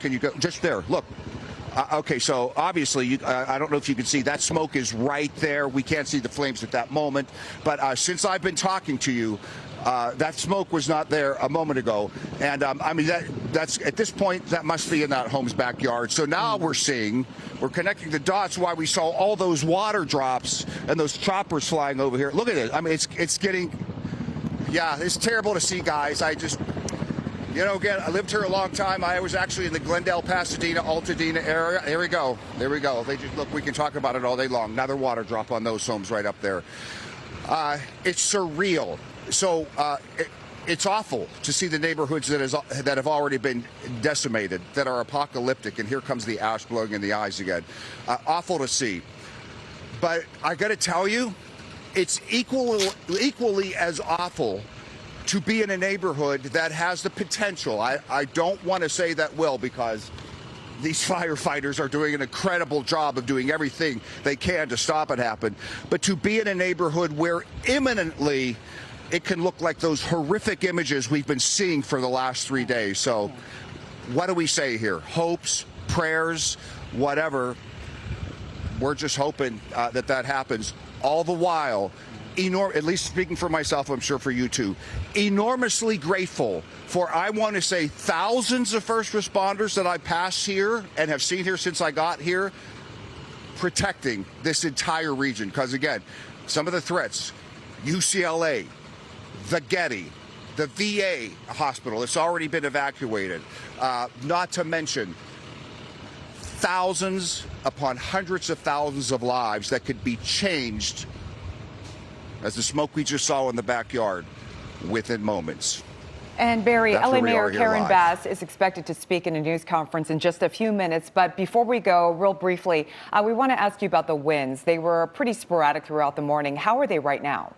Can you go just there? Look. Okay, so obviously, I don't know if you can see, that smoke is right there. We can't see the flames at that moment. But since I've been talking to you, that smoke was not there a moment ago. And I mean, that's at this point, that must be in that home's backyard. So now we're connecting the dots why we saw all those water drops and those choppers flying over here. Look at it. I mean, it's getting, yeah, it's terrible to see, guys. You know, again, I lived here a long time. I was actually in the Glendale, Pasadena, Altadena area. There we go. There we go. They just, look, we can talk about it all day long. Another water drop on those homes right up there. It's surreal. So it's awful to see the neighborhoods that have already been decimated, that are apocalyptic. And here comes the ash blowing in the eyes again. Awful to see. But I got to tell you, it's equally as awful to be in a neighborhood that has the potential. I don't want to say that will, because these firefighters are doing an incredible job of doing everything they can to stop it happen. But to be in a neighborhood where imminently it can look like those horrific images we've been seeing for the last 3 days. So what do we say here? Hopes, prayers, whatever. We're just hoping that happens. All the while, at least speaking for myself, I'm sure for you too, enormously grateful for, I want to say, thousands of first responders that I passed here and have seen here since I got here, protecting this entire region. Because again, some of the threats, UCLA, the Getty, the VA hospital, it's already been evacuated, not to mention thousands upon hundreds of thousands of lives that could be changed, as the smoke we just saw in the backyard, within moments. And Barry, LA Mayor Karen Bass is expected to speak in a news conference in just a few minutes. But before we go, real briefly, we want to ask you about the winds. They were pretty sporadic throughout the morning. How are they right now?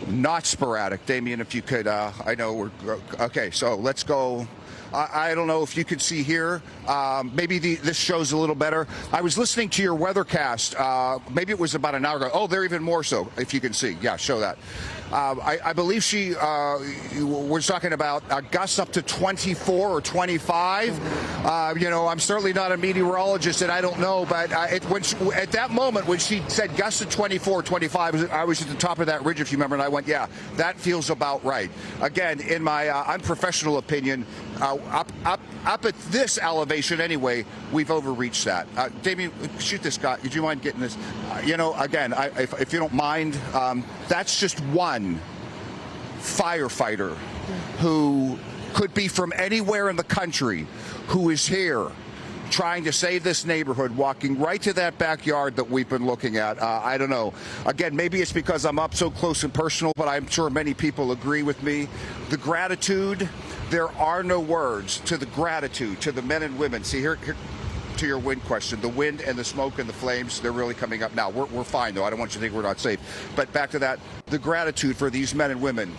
Not sporadic. Damien, if you could, I know we're, okay, so let's go. I don't know if you could see here. Maybe this shows a little better. I was listening to your weathercast. Maybe it was about an hour ago. Oh, they're even more so, if you can see. Yeah, show that. I believe she was talking about gusts up to 24 or 25. You know, I'm certainly not a meteorologist, and I don't know, but at that moment when she said gusts of 24, 25, I was at the top of that ridge, if you remember, and I went, yeah, that feels about right. Again, in my unprofessional opinion, up at this elevation anyway, we've overreached that. Damien, shoot this guy. Would you mind getting this? You know, again, if you don't mind, that's just one firefighter who could be from anywhere in the country who is here trying to save this neighborhood, walking right to that backyard that we've been looking at. I don't know. Again, maybe it's because I'm up so close and personal, but I'm sure many people agree with me. The gratitude, there are no words to the gratitude to the men and women. See, here to your wind question, the wind and the smoke and the flames, they're really coming up now. We're fine, though. I don't want you to think we're not safe. But back to that, the gratitude for these men and women.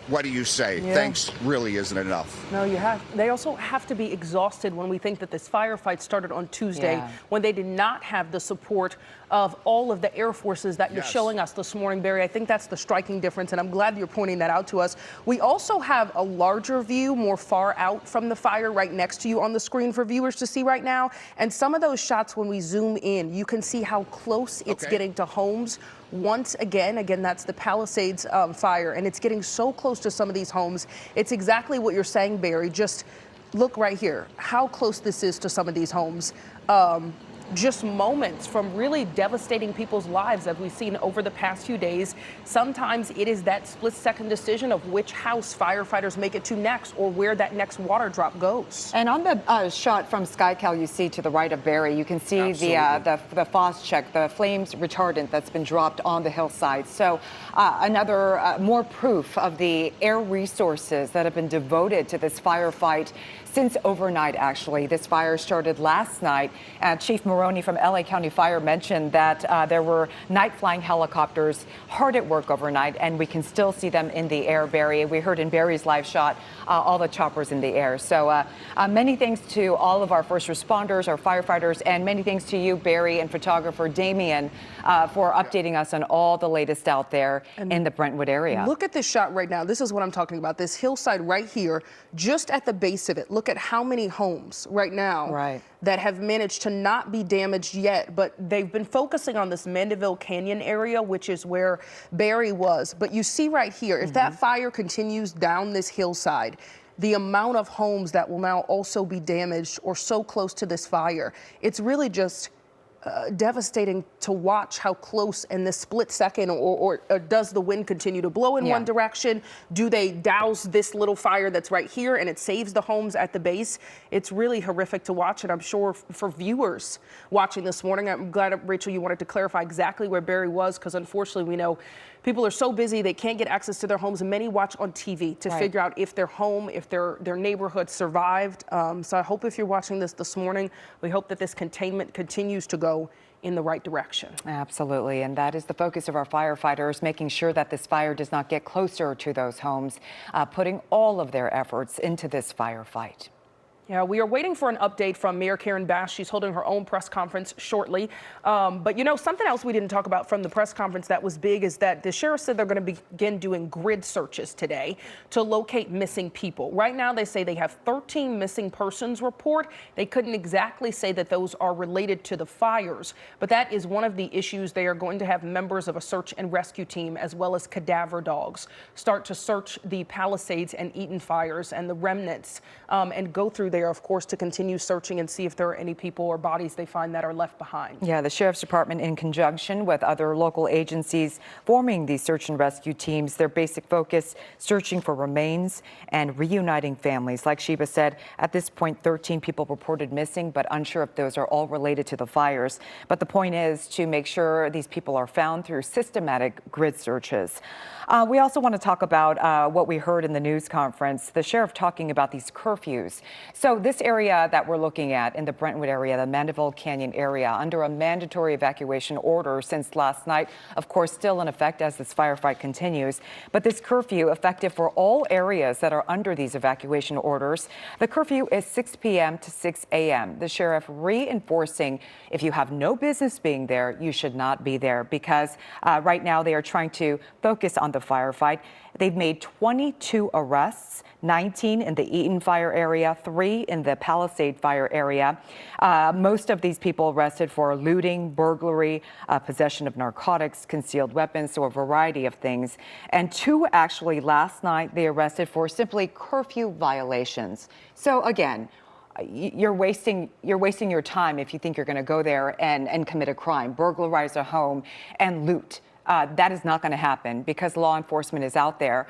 What do you say? Yeah. Thanks really isn't enough. No, you have. They also have to be exhausted when we think that this firefight started on Tuesday, when they did not have the support of all of the air forces that you're showing us this morning, Barry. I think that's the striking difference, and I'm glad you're pointing that out to us. We also have a larger view, more far out from the fire, right next to you on the screen for viewers to see right now. And some of those shots, when we zoom in, you can see how close it's getting to homes. Once again, that's the Palisades fire, and it's getting so close to some of these homes. It's exactly what you're saying, Barry. Just look right here, how close this is to some of these homes. Just moments from really devastating people's lives that we've seen over the past few days. Sometimes it is that split-second decision of which house firefighters make it to next, or where that next water drop goes. And on the shot from SkyCal you see to the right of Barry, you can see the FOS check, the flames retardant that's been dropped on the hillside. So another more proof of the air resources that have been devoted to this firefight since overnight, actually. This fire started last night. Chief Maroney from LA County Fire mentioned that there were night flying helicopters hard at work overnight, and we can still see them in the air, Barry. We heard in Barry's live shot all the choppers in the air. So many thanks to all of our first responders, our firefighters, and many thanks to you, Barry, and photographer Damien for updating us on all the latest out there in the Brentwood area. Look at this shot right now. This is what I'm talking about. This hillside right here, just at the base of it. Look at how many homes right now that have managed to not be damaged yet, but they've been focusing on this Mandeville Canyon area, which is where Barry was. But you see right here, if that fire continues down this hillside, the amount of homes that will now also be damaged or so close to this fire, it's really just devastating to watch how close in this split second, or does the wind continue to blow in one direction? Do they douse this little fire that's right here and it saves the homes at the base? It's really horrific to watch, and I'm sure for viewers watching this morning, I'm glad, Rachel, you wanted to clarify exactly where Barry was, because unfortunately we know people are so busy they can't get access to their homes, and many watch on TV to figure out if their home, if their neighborhood survived. So I hope if you're watching this morning, we hope that this containment continues to go in the right direction. Absolutely, and that is the focus of our firefighters, making sure that this fire does not get closer to those homes, putting all of their efforts into this firefight. Yeah, we are waiting for an update from Mayor Karen Bass. She's holding her own press conference shortly. But, you know, something else we didn't talk about from the press conference that was big is that the sheriff said they're going to begin doing grid searches today to locate missing people. Right now, they say they have 13 missing persons report. They couldn't exactly say that those are related to the fires, but that is one of the issues. They are going to have members of a search and rescue team, as well as cadaver dogs, start to search the Palisades and Eaton fires and the remnants, and go through there, of course, to continue searching and see if there are any people or bodies they find that are left behind. Yeah, the Sheriff's Department, in conjunction with other local agencies forming these search and rescue teams, their basic focus, searching for remains and reuniting families. Like Sheba said, at this point, 13 people reported missing, but unsure if those are all related to the fires. But the point is to make sure these people are found through systematic grid searches. We also want to talk about what we heard in the news conference, the sheriff talking about these curfews. So this area that we're looking at in the Brentwood area, the Mandeville Canyon area, under a mandatory evacuation order since last night, of course, still in effect as this firefight continues. But this curfew effective for all areas that are under these evacuation orders. The curfew is 6 p.m. to 6 a.m. The sheriff reinforcing if you have no business being there, you should not be there, because right now they are trying to focus on the firefight. They've made 22 arrests, 19 in the Eaton fire area, 3 in the Palisade fire area. Most of these people arrested for looting, burglary, possession of narcotics, concealed weapons, so a variety of things. And 2 actually last night they arrested for simply curfew violations. So again, you're wasting your time if you think you're going to go there and commit a crime, burglarize a home and loot. That is not going to happen because law enforcement is out there.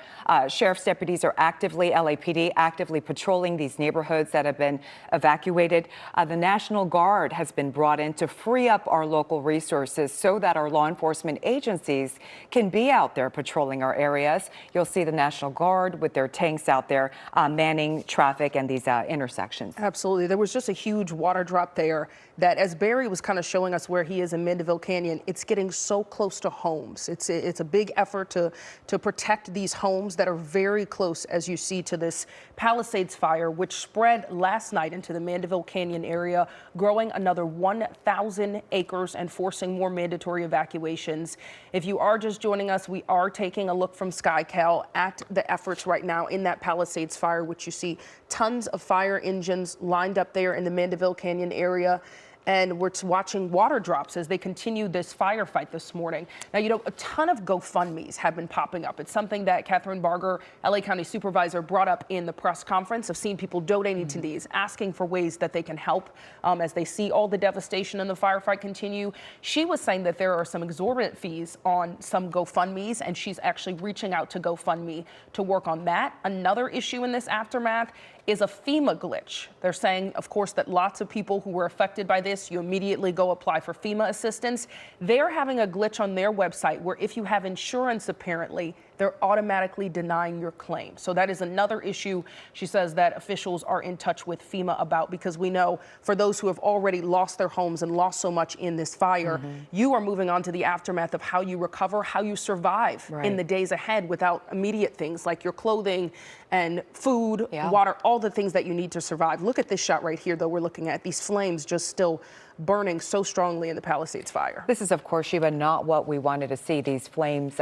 Sheriff's deputies are LAPD actively patrolling these neighborhoods that have been evacuated. The National Guard has been brought in to free up our local resources so that our law enforcement agencies can be out there patrolling our areas. You'll see the National Guard with their tanks out there manning traffic and these intersections. Absolutely. There was just a huge water drop there that, as Barry was kind of showing us where he is in Mandeville Canyon, it's getting so close to home. It's a big effort to protect these homes that are very close, as you see, to this Palisades fire, which spread last night into the Mandeville Canyon area, growing another 1,000 acres and forcing more mandatory evacuations. If you are just joining us, we are taking a look from SkyCal at the efforts right now in that Palisades fire, which you see tons of fire engines lined up there in the Mandeville Canyon area. And we're watching water drops as they continue this firefight this morning. Now, you know, a ton of GoFundMes have been popping up. It's something that Catherine Barger, LA County Supervisor, brought up in the press conference. I've seen people donating to these, asking for ways that they can help as they see all the devastation in the firefight continue. She was saying that there are some exorbitant fees on some GoFundMes, and she's actually reaching out to GoFundMe to work on that. Another issue in this aftermath is a FEMA glitch. They're saying, of course, that lots of people who were affected by this, you immediately go apply for FEMA assistance. They're having a glitch on their website where if you have insurance, apparently, they're automatically denying your claim. So that is another issue she says that officials are in touch with FEMA about, because we know for those who have already lost their homes and lost so much in this fire, you are moving on to the aftermath of how you recover, how you survive in the days ahead without immediate things like your clothing and food, water, all the things that you need to survive. Look at this shot right here, though. We're looking at these flames just still burning so strongly in the Palisades fire. This is, of course, Sheba, not what we wanted to see, these flames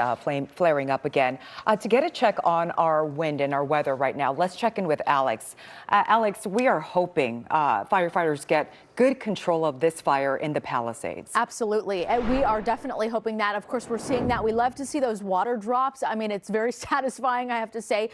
flaring up again. To get a check on our wind and our weather right now, let's check in with Alex. Alex, we are hoping firefighters get good control of this fire in the Palisades. Absolutely. And we are definitely hoping that. Of course, we're seeing that. We love to see those water drops. I mean, it's very satisfying, I have to say,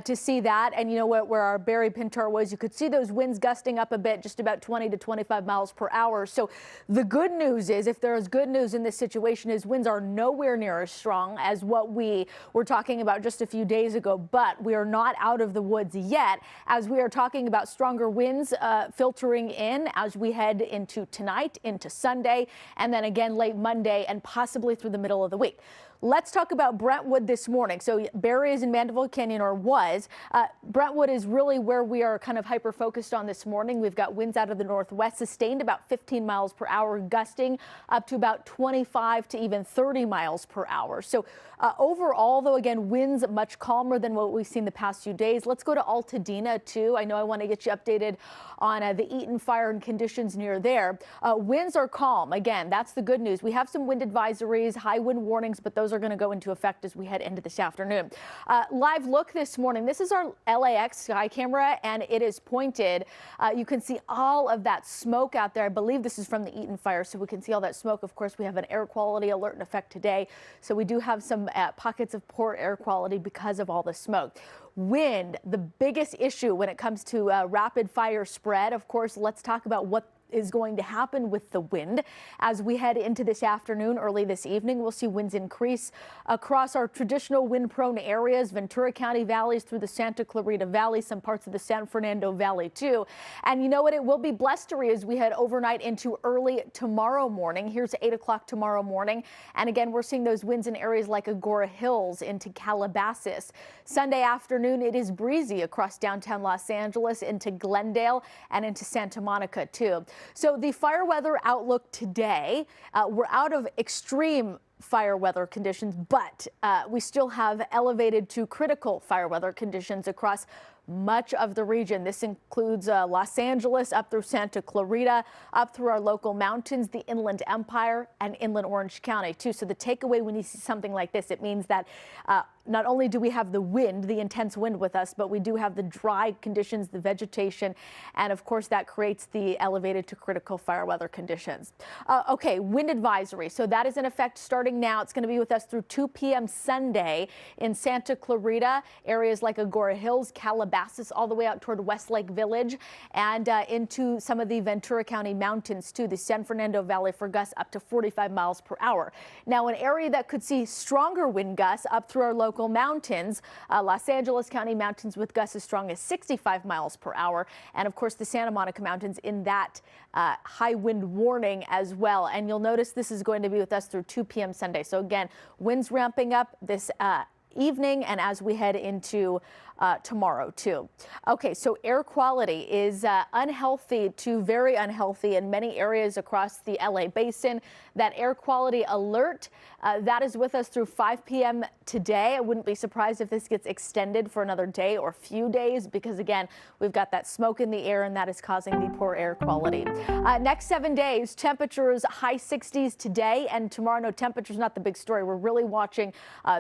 to see that. And you know what, where our Barry Pintar was, you could see those winds gusting up a bit, just about 20 to 25 miles per hour. So the good news is, if there is good news in this situation, is winds are nowhere near as strong as what we were talking about just a few days ago. But we are not out of the woods yet, as we are talking about stronger winds filtering in as we head into tonight, into Sunday, and then again late Monday and possibly through the middle of the week. Let's talk about Brentwood this morning. So Barry is in Mandeville Canyon, or was. Brentwood is really where we are kind of hyper-focused on this morning. We've got winds out of the northwest, sustained about 15 miles per hour, gusting up to about 25 to even 30 miles per hour. So overall, though, again, winds much calmer than what we've seen the past few days. Let's go to Altadena, too. I know I want to get you updated on the Eaton fire and conditions near there. Winds are calm. Again, that's the good news. We have some wind advisories, high wind warnings, but those are going to go into effect as we head into this afternoon. Live look this morning. This is our LAX sky camera, and it is pointed. You can see all of that smoke out there. I believe this is from the Eaton fire, so we can see all that smoke. Of course, we have an air quality alert in effect today, so we do have some pockets of poor air quality because of all the smoke. Wind, the biggest issue when it comes to rapid fire spread. Of course, let's talk about what is going to happen with the wind as we head into this afternoon. Early this evening, we'll see winds increase across our traditional wind-prone areas, Ventura County valleys through the Santa Clarita Valley, some parts of the San Fernando Valley too. And you know what? It will be blustery as we head overnight into early tomorrow morning. Here's 8 o'clock tomorrow morning. And again, we're seeing those winds in areas like Agora Hills into Calabasas. Sunday afternoon, it is breezy across downtown Los Angeles into Glendale and into Santa Monica too. So the fire weather outlook today, we're out of extreme fire weather conditions, but we still have elevated to critical fire weather conditions across much of the region. This includes Los Angeles up through Santa Clarita, up through our local mountains, the Inland Empire, and Inland Orange County too. So the takeaway when you see something like this, it means that not only do we have the wind, the intense wind with us, but we do have the dry conditions, the vegetation, and of course that creates the elevated to critical fire weather conditions. Okay, wind advisory. So that is in effect starting now. It's going to be with us through 2 p.m. Sunday in Santa Clarita, areas like Agora Hills, Calabasas, all the way out toward Westlake Village, and into some of the Ventura County mountains too, the San Fernando Valley for gusts up to 45 miles per hour. Now, an area that could see stronger wind gusts up through our local mountains, Los Angeles County mountains with gusts as strong as 65 miles per hour, and of course the Santa Monica mountains in that high wind warning as well. And you'll notice this is going to be with us through 2 p.m. Sunday. So again, winds ramping up this evening and as we head into tomorrow too. Okay, so air quality is unhealthy to very unhealthy in many areas across the LA basin. That air quality alert that is with us through 5 p.m. today. I wouldn't be surprised if this gets extended for another day or few days, because again, we've got that smoke in the air and that is causing the poor air quality. Next 7 days, temperatures high 60s today and tomorrow. No, temperature's not the big story. We're really watching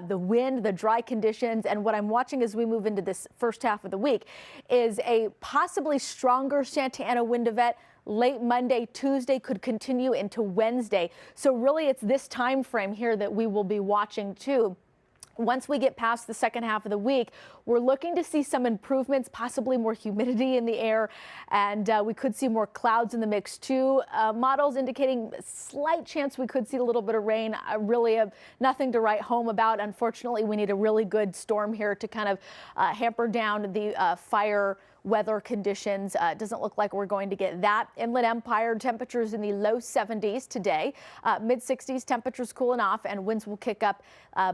the wind, the dry conditions, and what I'm watching as we move into this first half of the week is a possibly stronger Santa Ana wind event. Late Monday, Tuesday could continue into Wednesday. So really it's this time frame here that we will be watching too. Once we get past the second half of the week, we're looking to see some improvements, possibly more humidity in the air, and we could see more clouds in the mix too. Models indicating a slight chance we could see a little bit of rain. Really nothing to write home about. Unfortunately, we need a really good storm here to kind of hamper down the fire weather conditions. Doesn't look like we're going to get that. Inland Empire, temperatures in the low 70s today, mid 60s, temperatures cooling off, and winds will kick up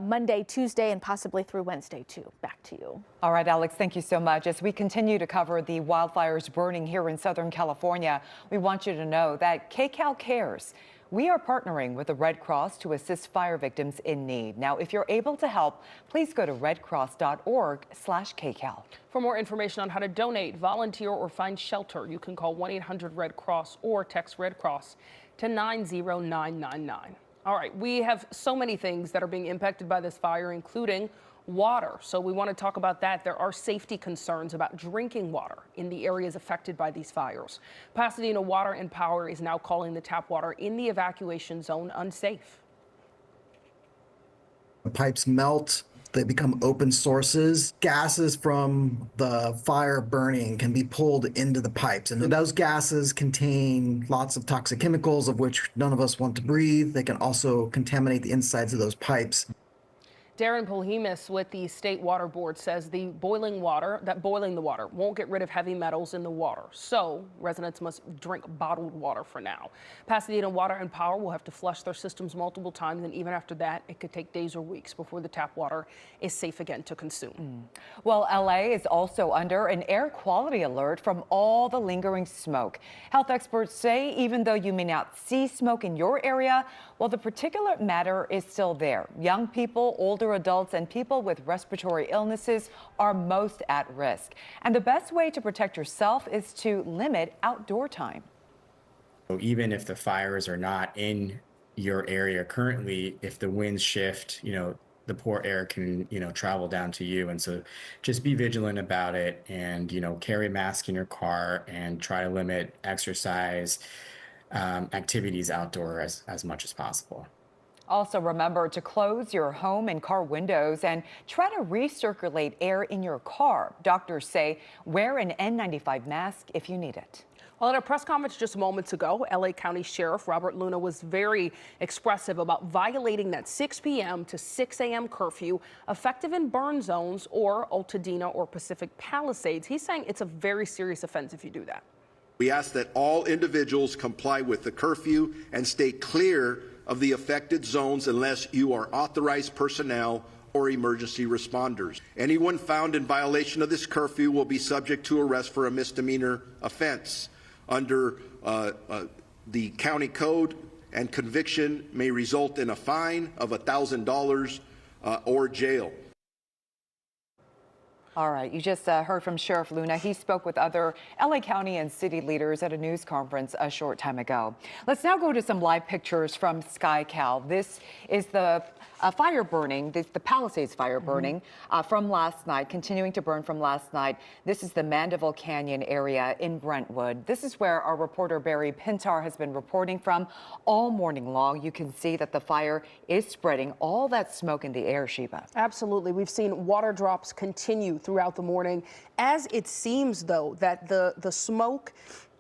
Monday, Tuesday, and possibly through Wednesday too. Back to you. All right, Alex, thank you so much. As we continue to cover the wildfires burning here in Southern California, we want you to know that KCAL cares. We are partnering with the Red Cross to assist fire victims in need. Now, if you're able to help, please go to redcross.org/KCAL. For more information on how to donate, volunteer, or find shelter, you can call 1-800-RED-CROSS or text Red Cross to 90999. All right, we have so many things that are being impacted by this fire, including water. So we want to talk about that. There are safety concerns about drinking water in the areas affected by these fires. Pasadena Water and Power is now calling the tap water in the evacuation zone unsafe. The pipes melt, they become open sources. Gases from the fire burning can be pulled into the pipes, and those gases contain lots of toxic chemicals of which none of us want to breathe. They can also contaminate the insides of those pipes. Darren Polhemus with the State Water Board says boiling the water won't get rid of heavy metals in the water. So residents must drink bottled water for now. Pasadena Water and Power will have to flush their systems multiple times, and even after that, it could take days or weeks before the tap water is safe again to consume. Well, LA is also under an air quality alert from all the lingering smoke. Health experts say even though you may not see smoke in your area, well, the particulate matter is still there. Young people, older adults, and people with respiratory illnesses are most at risk. And the best way to protect yourself is to limit outdoor time. So even if the fires are not in your area currently, if the winds shift, the poor air can, travel down to you. And so just be vigilant about it and, carry a mask in your car and try to limit exercise activities outdoor as much as possible. Also, remember to close your home and car windows and try to recirculate air in your car. Doctors say wear an N95 mask if you need it. Well, at a press conference just moments ago, LA County Sheriff Robert Luna was very expressive about violating that 6 p.m. to 6 a.m. curfew effective in burn zones or Altadena or Pacific Palisades. He's saying it's a very serious offense if you do that. We ask that all individuals comply with the curfew and stay clear of the affected zones unless you are authorized personnel or emergency responders. Anyone found in violation of this curfew will be subject to arrest for a misdemeanor offense under the county code, and conviction may result in a fine of $1,000 or jail. All right, you just heard from Sheriff Luna. He spoke with other LA County and city leaders at a news conference a short time ago. Let's now go to some live pictures from SkyCal. This is the fire burning, the Palisades fire burning from last night, continuing to burn from last night. This is the Mandeville Canyon area in Brentwood. This is where our reporter Barry Pintar has been reporting from all morning long. You can see that the fire is spreading all that smoke in the air, Sheba. Absolutely. We've seen water drops continue throughout the morning, as it seems, though, that the smoke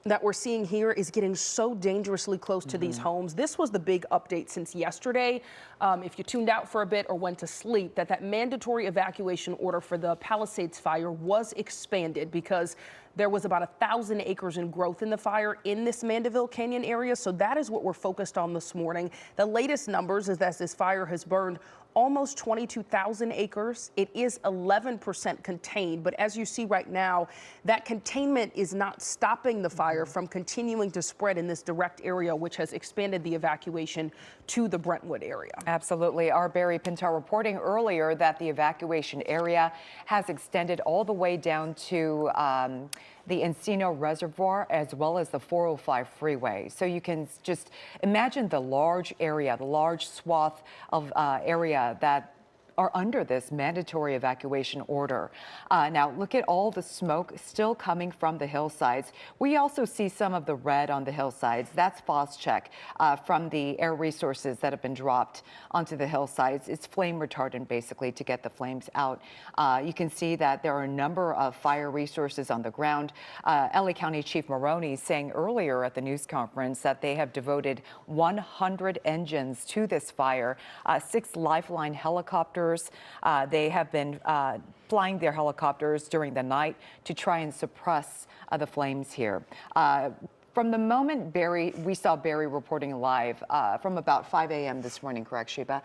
that we're seeing here is getting so dangerously close to these homes. This was the big update since yesterday. If you tuned out for a bit or went to sleep, that mandatory evacuation order for the Palisades fire was expanded because there was about 1,000 acres in growth in the fire in this Mandeville Canyon area. So that is what we're focused on this morning. The latest numbers is that this fire has burned almost 22,000 acres. It is 11% contained, but as you see right now, that containment is not stopping the fire from continuing to spread in this direct area, which has expanded the evacuation to the Brentwood area. Absolutely. Our Barry Pintar reporting earlier that the evacuation area has extended all the way down to the Encino Reservoir as well as the 405 freeway. So you can just imagine the large area, the large swath of area that are under this mandatory evacuation order. Now, look at all the smoke still coming from the hillsides. We also see some of the red on the hillsides. That's Phos-Chek from the air resources that have been dropped onto the hillsides. It's flame retardant, basically, to get the flames out. You can see that there are a number of fire resources on the ground. LA County Chief Maroney saying earlier at the news conference that they have devoted 100 engines to this fire, 6 Lifeline helicopters, helicopters. They have been flying their helicopters during the night to try and suppress the flames here. From the moment we saw Barry reporting live from about 5 a.m. this morning, correct, Sheba?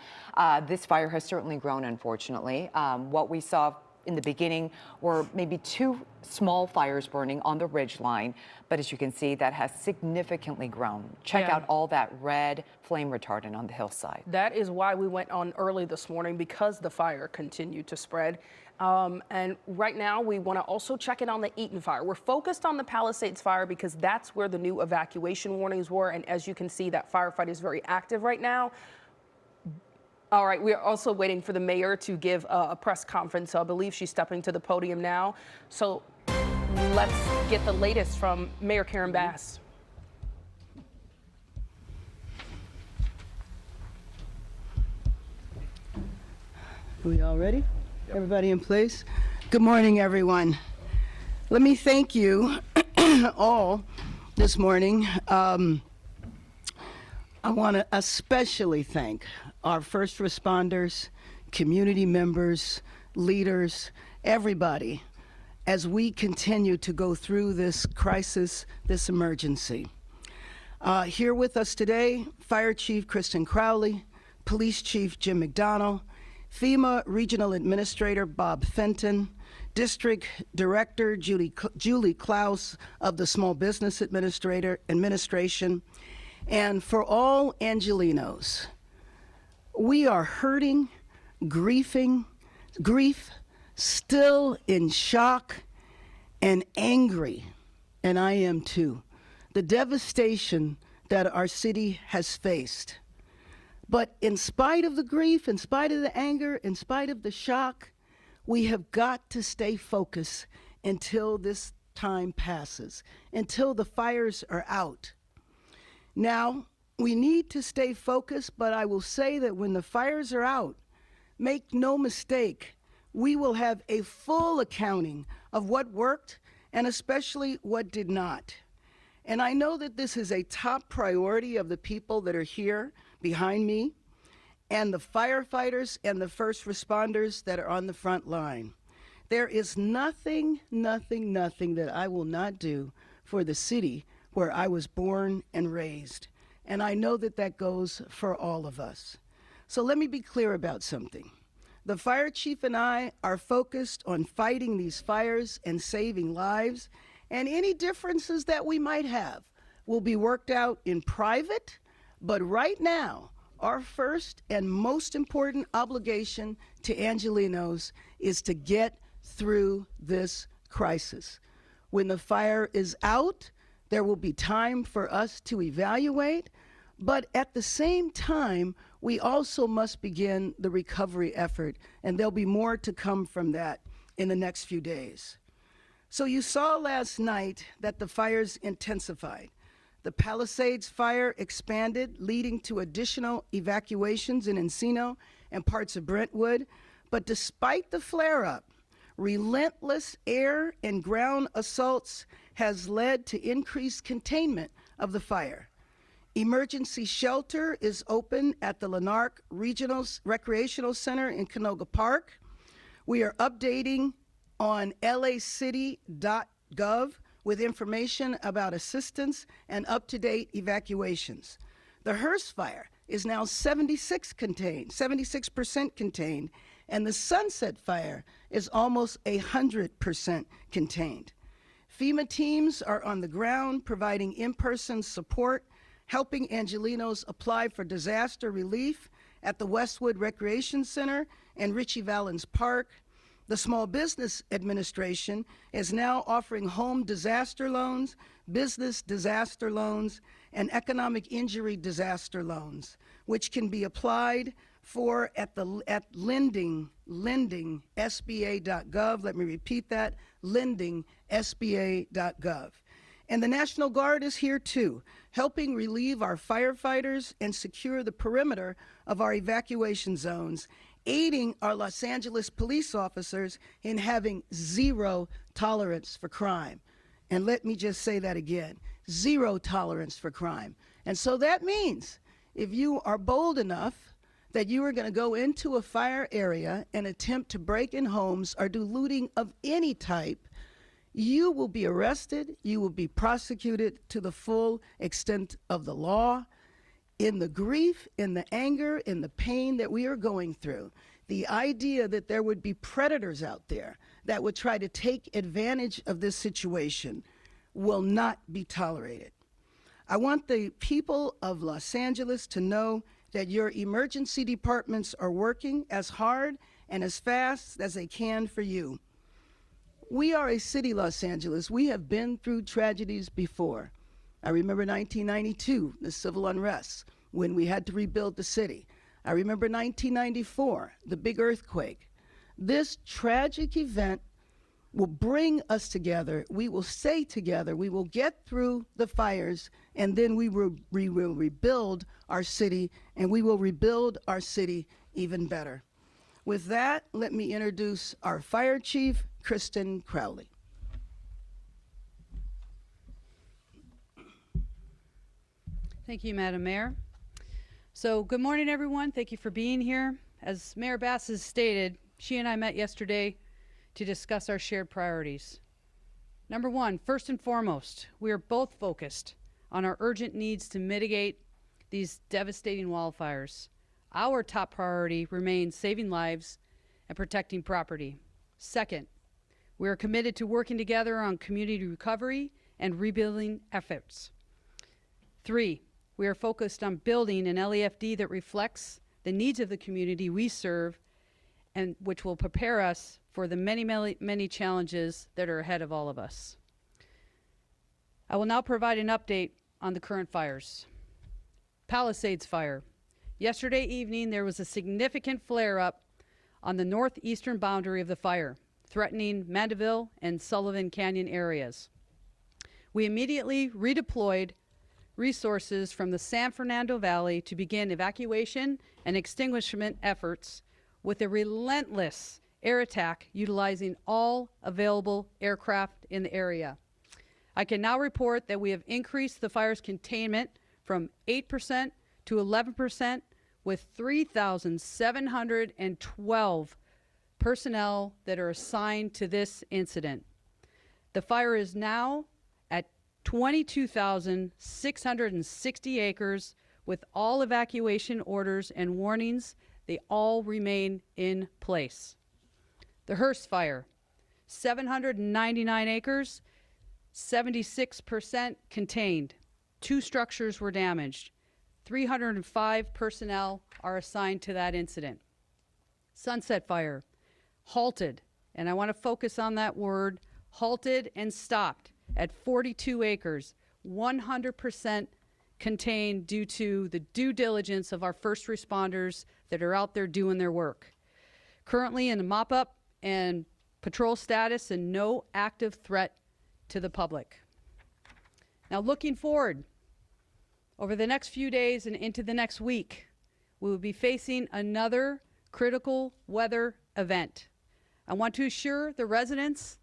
This fire has certainly grown, unfortunately. What we saw in the beginning were maybe 2 small fires burning on the ridge line, but as you can see, that has significantly grown. Check out all that red flame retardant on the hillside. That is why we went on early this morning, because the fire continued to spread. And right now we want to also check in on the Eaton fire. We're focused on the Palisades fire because that's where the new evacuation warnings were. And as you can see, that firefight is very active right now. All right, we're also waiting for the mayor to give a press conference. So I believe she's stepping to the podium now. So let's get the latest from Mayor Karen Bass. Are we all ready? Yep. Everybody in place? Good morning, everyone. Let me thank you all this morning. I want to especially thank our first responders, community members, leaders, everybody, as we continue to go through this crisis, this emergency. Here with us today, Fire Chief Kristen Crowley, Police Chief Jim McDonnell, FEMA Regional Administrator Bob Fenton, District Director Julie Klaus of the Small Business Administration, and for all Angelenos, we are hurting, grief, still in shock and angry, and I am too, the devastation that our city has faced. But in spite of the grief, in spite of the anger, in spite of the shock, we have got to stay focused until this time passes, until the fires are out. Now, we need to stay focused, but I will say that when the fires are out, make no mistake, we will have a full accounting of what worked and especially what did not. And I know that this is a top priority of the people that are here behind me and the firefighters and the first responders that are on the front line. There is nothing that I will not do for the city where I was born and raised. And I know that that goes for all of us. So let me be clear about something. The fire chief and I are focused on fighting these fires and saving lives, and any differences that we might have will be worked out in private. But right now, our first and most important obligation to Angelenos is to get through this crisis. When the fire is out, there will be time for us to evaluate, but at the same time, we also must begin the recovery effort, and there'll be more to come from that in the next few days. So you saw last night that the fires intensified. The Palisades fire expanded, leading to additional evacuations in Encino and parts of Brentwood. But despite the flare-up, relentless air and ground assaults has led to increased containment of the fire. Emergency shelter is open at the Lanark Regional Recreational Center in Canoga Park. We are updating on lacity.gov with information about assistance and up-to-date evacuations. The Hearst fire is now 76% contained, and the Sunset fire is almost 100% contained. FEMA teams are on the ground providing in-person support, helping Angelenos apply for disaster relief at the Westwood Recreation Center and Ritchie Valens Park. The Small Business Administration is now offering home disaster loans, business disaster loans, and economic injury disaster loans, which can be applied for at lending.sba.gov. Let me repeat that, lending.sba.gov. And the National Guard is here too, helping relieve our firefighters and secure the perimeter of our evacuation zones, aiding our Los Angeles police officers in having zero tolerance for crime. And let me just say that again, zero tolerance for crime. And so that means if you are bold enough that you are going to go into a fire area and attempt to break in homes or do looting of any type, you will be arrested, you will be prosecuted to the full extent of the law. In the grief, in the anger, in the pain that we are going through, the idea that there would be predators out there that would try to take advantage of this situation will not be tolerated. I want the people of Los Angeles to know that your emergency departments are working as hard and as fast as they can for you. We are a city, Los Angeles. We have been through tragedies before. I remember 1992, the civil unrest, when we had to rebuild the city. I remember 1994, the big earthquake. This tragic event will bring us together. We will stay together. We will get through the fires, and then we will rebuild our city, and we will rebuild our city even better. With that, let me introduce our fire chief, Kristen Crowley. Thank you, Madam Mayor. So good morning, everyone. Thank you for being here. As Mayor Bass has stated, she and I met yesterday to discuss our shared priorities. Number one, first and foremost, we are both focused on our urgent needs to mitigate these devastating wildfires. Our top priority remains saving lives and protecting property. Second, we are committed to working together on community recovery and rebuilding efforts. Three, we are focused on building an LEFD that reflects the needs of the community we serve and which will prepare us for the many challenges that are ahead of all of us. I will now provide an update on the current fires. Palisades Fire. Yesterday evening, there was a significant flare-up on the northeastern boundary of the fire, threatening Mandeville and Sullivan Canyon areas. We immediately redeployed resources from the San Fernando Valley to begin evacuation and extinguishment efforts with a relentless air attack utilizing all available aircraft in the area. I can now report that we have increased the fire's containment from 8% to 11% with 3,712 personnel that are assigned to this incident. The fire is now at 22,660 acres with all evacuation orders and warnings. They all remain in place. The Hearst Fire, 799 acres, 76% contained. 2 structures were damaged. 305 personnel are assigned to that incident. Sunset Fire, halted, and I want to focus on that word, halted and stopped at 42 acres, 100% contained due to the due diligence of our first responders that are out there doing their work. Currently in a mop-up and patrol status and no active threat to the public. Now looking forward, over the next few days and into the next week, we will be facing another critical weather event. I want to assure the residents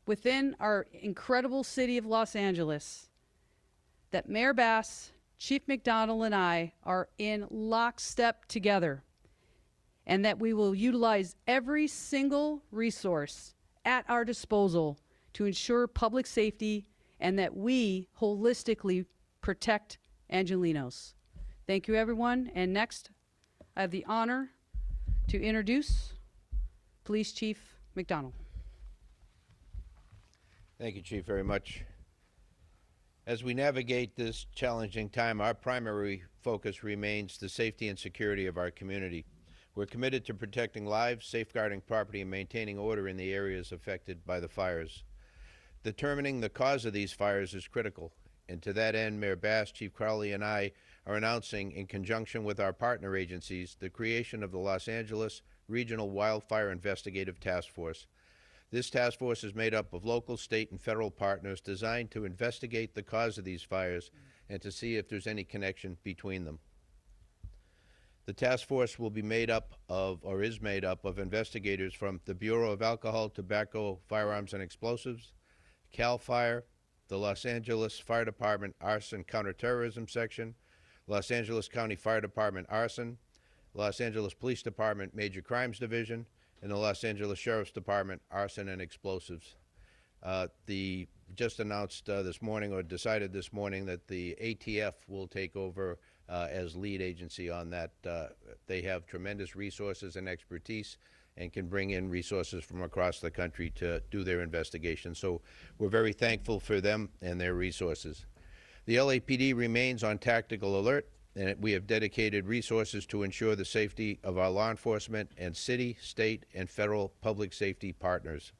within our incredible city of Los Angeles that Mayor Bass, Chief McDonald, and I are in lockstep together, and that we will utilize every single resource at our disposal to ensure public safety and that we holistically protect Angelenos. Thank you, everyone. And next, I have the honor to introduce Police Chief McDonald. Thank you, Chief, very much. As we navigate this challenging time, our primary focus remains the safety and security of our community. We're committed to protecting lives, safeguarding property, and maintaining order in the areas affected by the fires. Determining the cause of these fires is critical, and to that end, Mayor Bass, Chief Crowley, and I are announcing, in conjunction with our partner agencies, the creation of the Los Angeles Regional Wildfire Investigative Task Force. This task force is made up of local, state, and federal partners designed to investigate the cause of these fires and to see if there's any connection between them. The task force will be made up of, or is made up of, investigators from the Bureau of Alcohol, Tobacco, Firearms, and Explosives, CAL FIRE, the Los Angeles Fire Department Arson Counterterrorism Section, Los Angeles County Fire Department Arson, Los Angeles Police Department Major Crimes Division, and the Los Angeles Sheriff's Department Arson and Explosives. The just announced this morning, or decided this morning, that the ATF will take over as lead agency on that. They have tremendous resources and expertise and can bring in resources from across the country to do their investigation. So we're very thankful for them and their resources. The LAPD remains on tactical alert, and we have dedicated resources to ensure the safety of our law enforcement and city, state, and federal public safety partners.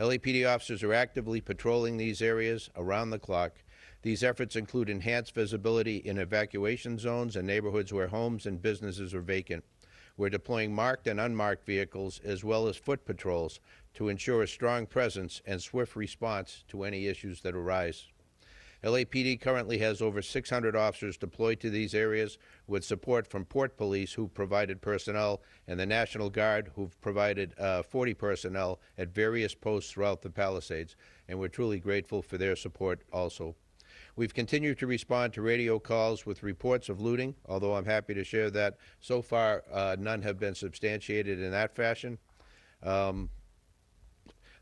LAPD officers are actively patrolling these areas around the clock. These efforts include enhanced visibility in evacuation zones and neighborhoods where homes and businesses are vacant. We're deploying marked and unmarked vehicles as well as foot patrols to ensure a strong presence and swift response to any issues that arise. LAPD currently has over 600 officers deployed to these areas, with support from Port Police, who provided personnel, and the National Guard, who've provided 40 personnel at various posts throughout the Palisades, and we're truly grateful for their support also. We've continued to respond to radio calls with reports of looting, although I'm happy to share that so far none have been substantiated in that fashion.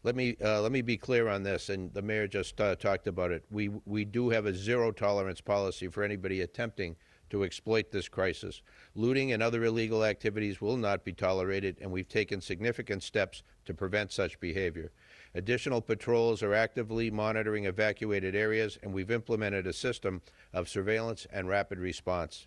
Let me be clear on this, and the mayor just talked about it. We do have a zero tolerance policy for anybody attempting to exploit this crisis. Looting and other illegal activities will not be tolerated, and we've taken significant steps to prevent such behavior. Additional patrols are actively monitoring evacuated areas, and we've implemented a system of surveillance and rapid response.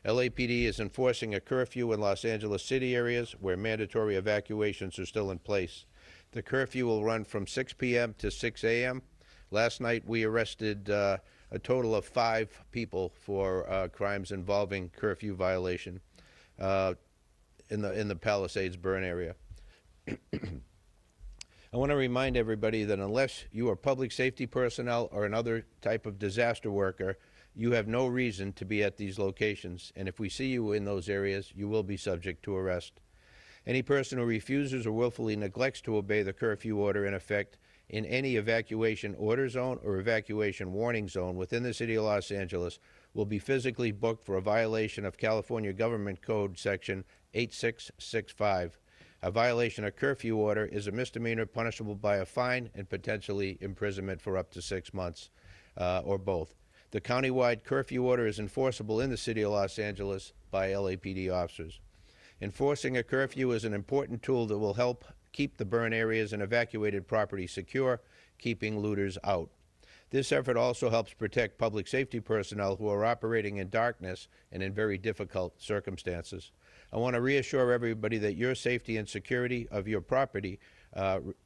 LAPD is enforcing a curfew in Los Angeles City areas where mandatory evacuations are still in place. The curfew will run from 6 p.m. to 6 a.m. Last night we arrested a total of 5 people for crimes involving curfew violation in the Palisades burn area. I want to remind everybody that unless you are public safety personnel or another type of disaster worker, you have no reason to be at these locations, and if we see you in those areas, you will be subject to arrest. Any person who refuses or willfully neglects to obey the curfew order in effect in any evacuation order zone or evacuation warning zone within the city of Los Angeles will be physically booked for a violation of California Government Code Section 8665. A violation of curfew order is a misdemeanor punishable by a fine and potentially imprisonment for up to 6 months, or both. The countywide curfew order is enforceable in the city of Los Angeles by LAPD officers. Enforcing a curfew is an important tool that will help keep the burn areas and evacuated property secure, keeping looters out. This effort also helps protect public safety personnel who are operating in darkness and in very difficult circumstances. I want to reassure everybody that your safety and security of your property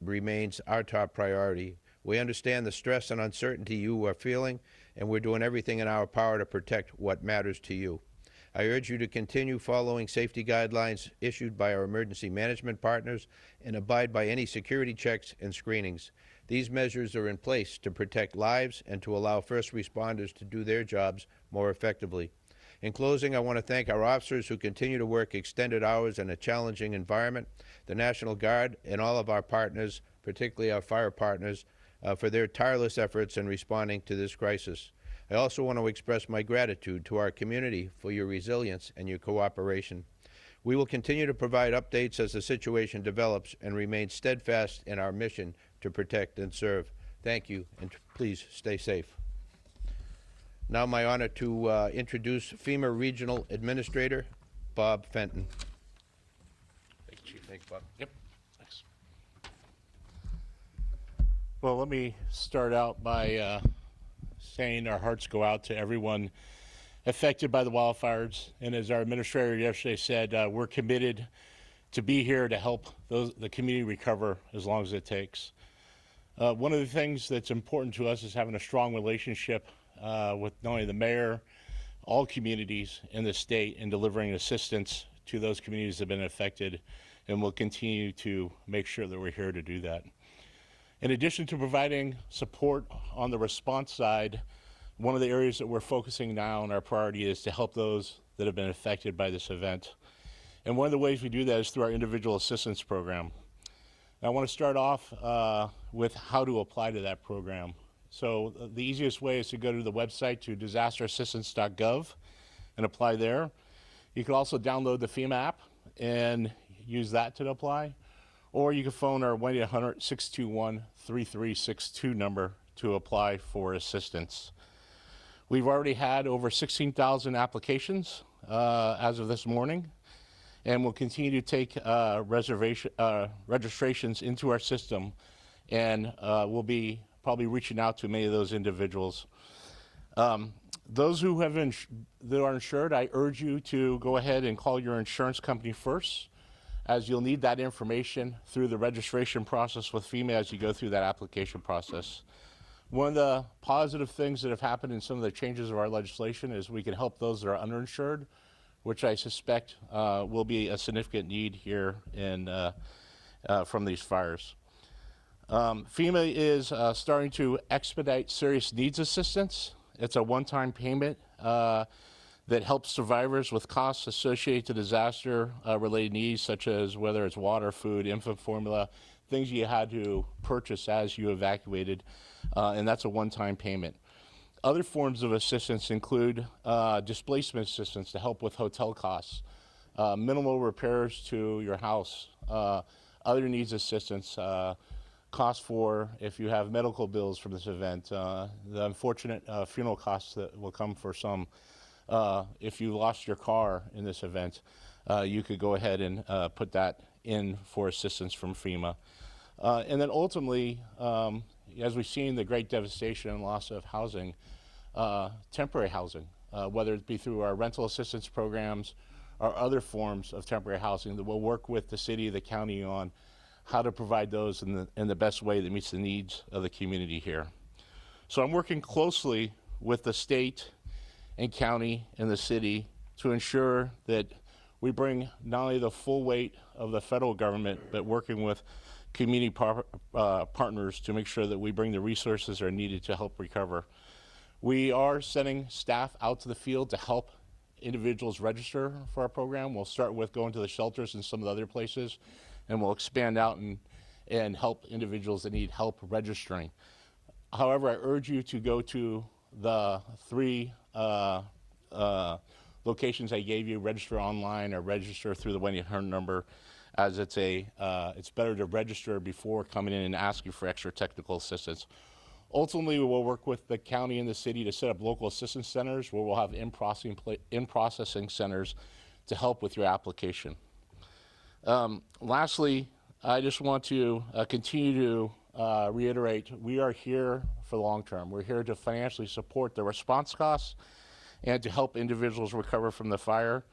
remains our top priority. We understand the stress and uncertainty you are feeling, and we're doing everything in our power to protect what matters to you. I urge you to continue following safety guidelines issued by our emergency management partners and abide by any security checks and screenings. These measures are in place to protect lives and to allow first responders to do their jobs more effectively. In closing, I want to thank our officers who continue to work extended hours in a challenging environment, the National Guard, and all of our partners, particularly our fire partners, for their tireless efforts in responding to this crisis. I also want to express my gratitude to our community for your resilience and your cooperation. We will continue to provide updates as the situation develops and remain steadfast in our mission to protect and serve. Thank you, and please stay safe. Now my honor to introduce FEMA Regional Administrator Bob Fenton. Thank you, Chief. Thanks, Bob. Yep. Thanks. Well, let me start out by saying our hearts go out to everyone affected by the wildfires. And as our administrator yesterday said, we're committed to be here to help the community recover as long as it takes. One of the things that's important to us is having a strong relationship with not only the mayor, all communities in the state, and delivering assistance to those communities that have been affected, and we'll continue to make sure that we're here to do that. In addition to providing support on the response side, one of the areas that we're focusing now on our priority is to help those that have been affected by this event. And one of the ways we do that is through our individual assistance program. I want to start off with how to apply to that program. So the easiest way is to go to the website to disasterassistance.gov and apply there. You can also download the FEMA app and use that to apply, or you can phone our 1-800-621-3362 number to apply for assistance. We've already had over 16,000 applications as of this morning, and we'll continue to take registrations into our system, and we'll be probably reaching out to many of those individuals. Those who have that are insured, I urge you to go ahead and call your insurance company first, as you'll need that information through the registration process with FEMA as you go through that application process. One of the positive things that have happened in some of the changes of our legislation is we can help those that are underinsured, which I suspect will be a significant need here from these fires. FEMA is starting to expedite serious needs assistance. It's a one-time payment that helps survivors with costs associated to disaster-related needs, such as whether it's water, food, infant formula, things you had to purchase as you evacuated, and that's a one-time payment. Other forms of assistance include displacement assistance to help with hotel costs, minimal repairs to your house, other needs assistance, costs for if you have medical bills from this event, the unfortunate funeral costs that will come for some. If you lost your car in this event, you could go ahead and put that in for assistance from FEMA. And then ultimately, as we've seen the great devastation and loss of housing, temporary housing, whether it be through our rental assistance programs or other forms of temporary housing, that we'll work with the city, the county on how to provide those in the best way that meets the needs of the community here. So I'm working closely with the state and county and the city to ensure that we bring not only the full weight of the federal government, but working with community partners to make sure that we bring the resources that are needed to help recover. We are sending staff out to the field to help individuals register for our program. We'll start with going to the shelters and some of the other places, and we'll expand out and help individuals that need help registering. However, I urge you to go to the 3 locations I gave you, register online or register through the 1-800 number, as it's better to register before coming in and asking for extra technical assistance. Ultimately, we will work with the county and the city to set up local assistance centers where we'll have in-processing centers to help with your application. Lastly, I just want to continue to reiterate, we are here for the long term. We're here to financially support the response costs and to help individuals recover from the fire,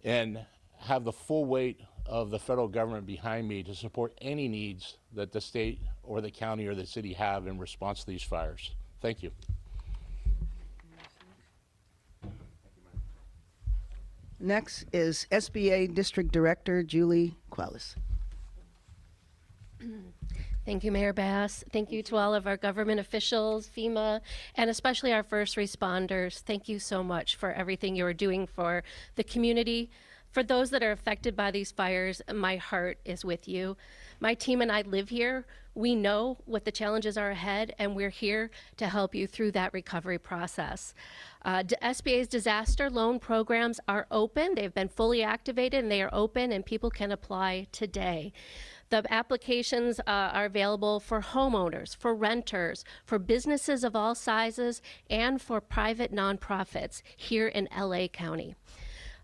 and have the full weight of the federal government behind me to support any needs that the state or the county or the city have in response to these fires. Thank you. Next is SBA District Director Julie Quellis. Thank you, Mayor Bass. Thank you to all of our government officials, FEMA, and especially our first responders. Thank you so much for everything you are doing for the community. For those that are affected by these fires, my heart is with you. My team and I live here. We know what the challenges are ahead, and we're here to help you through that recovery process. SBA's disaster loan programs are open. They've been fully activated, and they are open, and people can apply today. The applications are available for homeowners, for renters, for businesses of all sizes, and for private nonprofits here in LA County.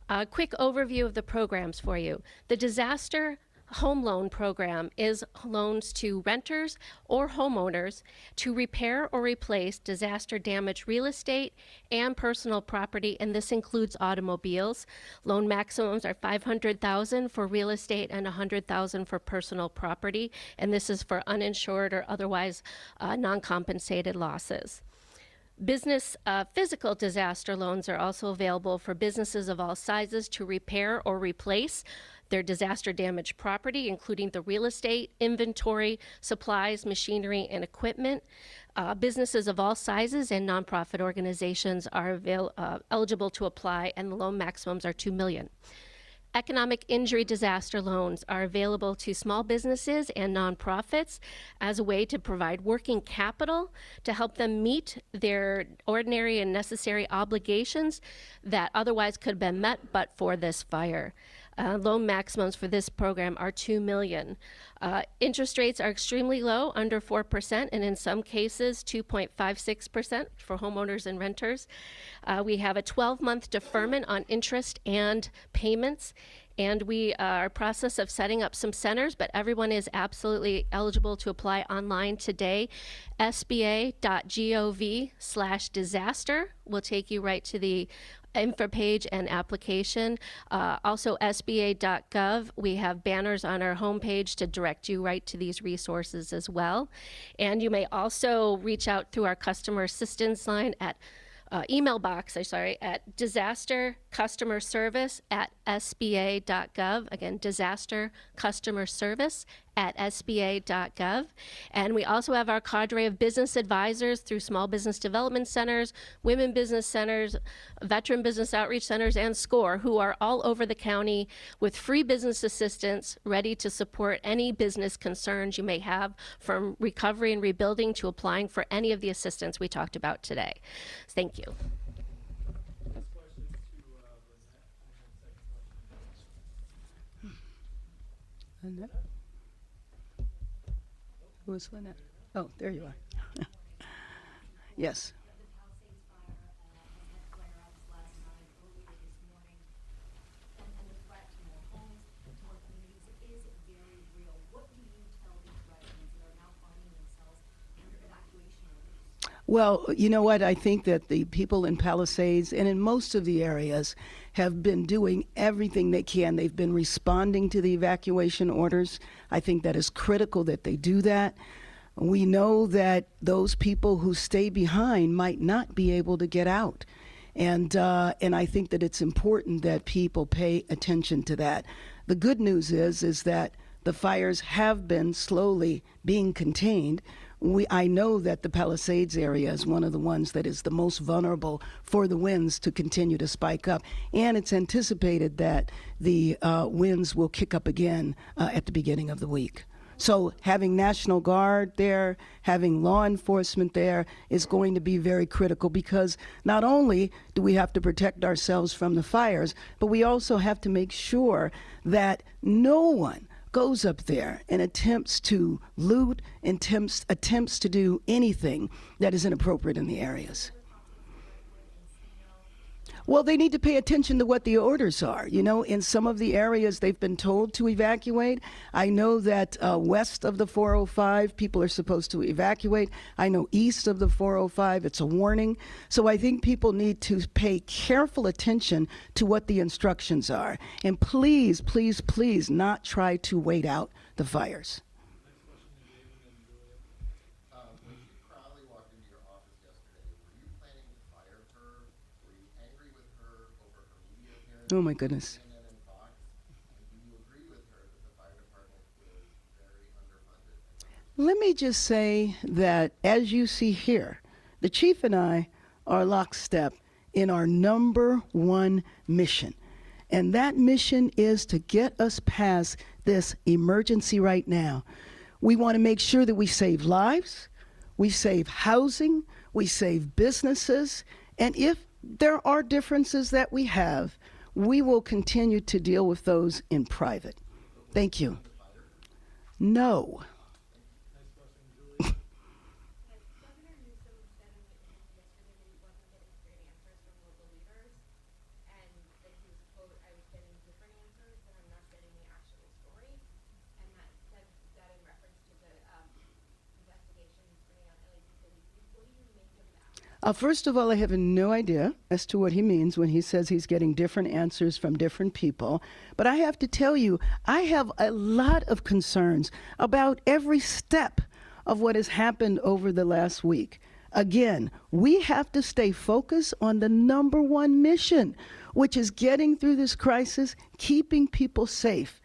A quick overview of the programs for you. The disaster home loan program is loans to renters or homeowners to repair or replace disaster damaged real estate and personal property, and this includes automobiles. Loan maximums are $500,000 for real estate and $100,000 for personal property, and this is for uninsured or otherwise non-compensated losses. Business physical disaster loans are also available for businesses of all sizes to repair or replace their disaster damaged property, including the real estate, inventory, supplies, machinery, and equipment. Businesses of all sizes and nonprofit organizations are eligible to apply, and the loan maximums are $2 million. Economic injury disaster loans are available to small businesses and nonprofits as a way to provide working capital to help them meet their ordinary and necessary obligations that otherwise could have been met but for this fire. Loan maximums for this program are $2 million. Interest rates are extremely low, under 4%, and in some cases 2.56% for homeowners and renters. We have a 12-month deferment on interest and payments, and we are in process of setting up some centers, but everyone is absolutely eligible to apply online today. SBA.gov/disaster will take you right to the info page and application. Also SBA.gov, we have banners on our homepage to direct you right to these resources as well. And you may also reach out through our customer assistance line at email box, at disaster customer service at SBA.gov. Again, disaster customer service at SBA.gov. And we also have our cadre of business advisors through small business development centers, women business centers, veteran business outreach centers, and SCORE, who are all over the county with free business assistance ready to support any business concerns you may have, from recovery and rebuilding to applying for any of the assistance we talked about today. Thank you. Lynette? Who is Lynette? Oh, there you are. Yes. Well, you know what? I think that the people in Palisades and in most of the areas have been doing everything they can. They've been responding to the evacuation orders. I think that is critical that they do that. We know that those people who stay behind might not be able to get out. And I think that it's important that people pay attention to that. The good news is that the fires have been slowly being contained. I know that the Palisades area is one of the ones that is the most vulnerable for the winds to continue to spike up. And it's anticipated that the winds will kick up again at the beginning of the week. So having National Guard there, having law enforcement there is going to be very critical, because not only do we have to protect ourselves from the fires, but we also have to make sure that no one goes up there and attempts to loot, attempts to do anything that is inappropriate in the areas. Well, they need to pay attention to what the orders are. You know, in some of the areas they've been told to evacuate. I know that west of the 405, people are supposed to evacuate. I know east of the 405, it's a warning. So I think people need to pay careful attention to what the instructions are. And please, please, please not try to wait out the fires. Oh my goodness. Let me just say that, as you see here, the chief and I are lockstep in our number one mission. And that mission is to get us past this emergency right now. We want to make sure that we save lives, we save housing, we save businesses, and if there are differences that we have, we will continue to deal with those in private. Thank you. No. First of all, I have no idea as to what he means when he says he's getting different answers from different people. But I have to tell you, I have a lot of concerns about every step of what has happened over the last week. Again, we have to stay focused on the number one mission, which is getting through this crisis, keeping people safe.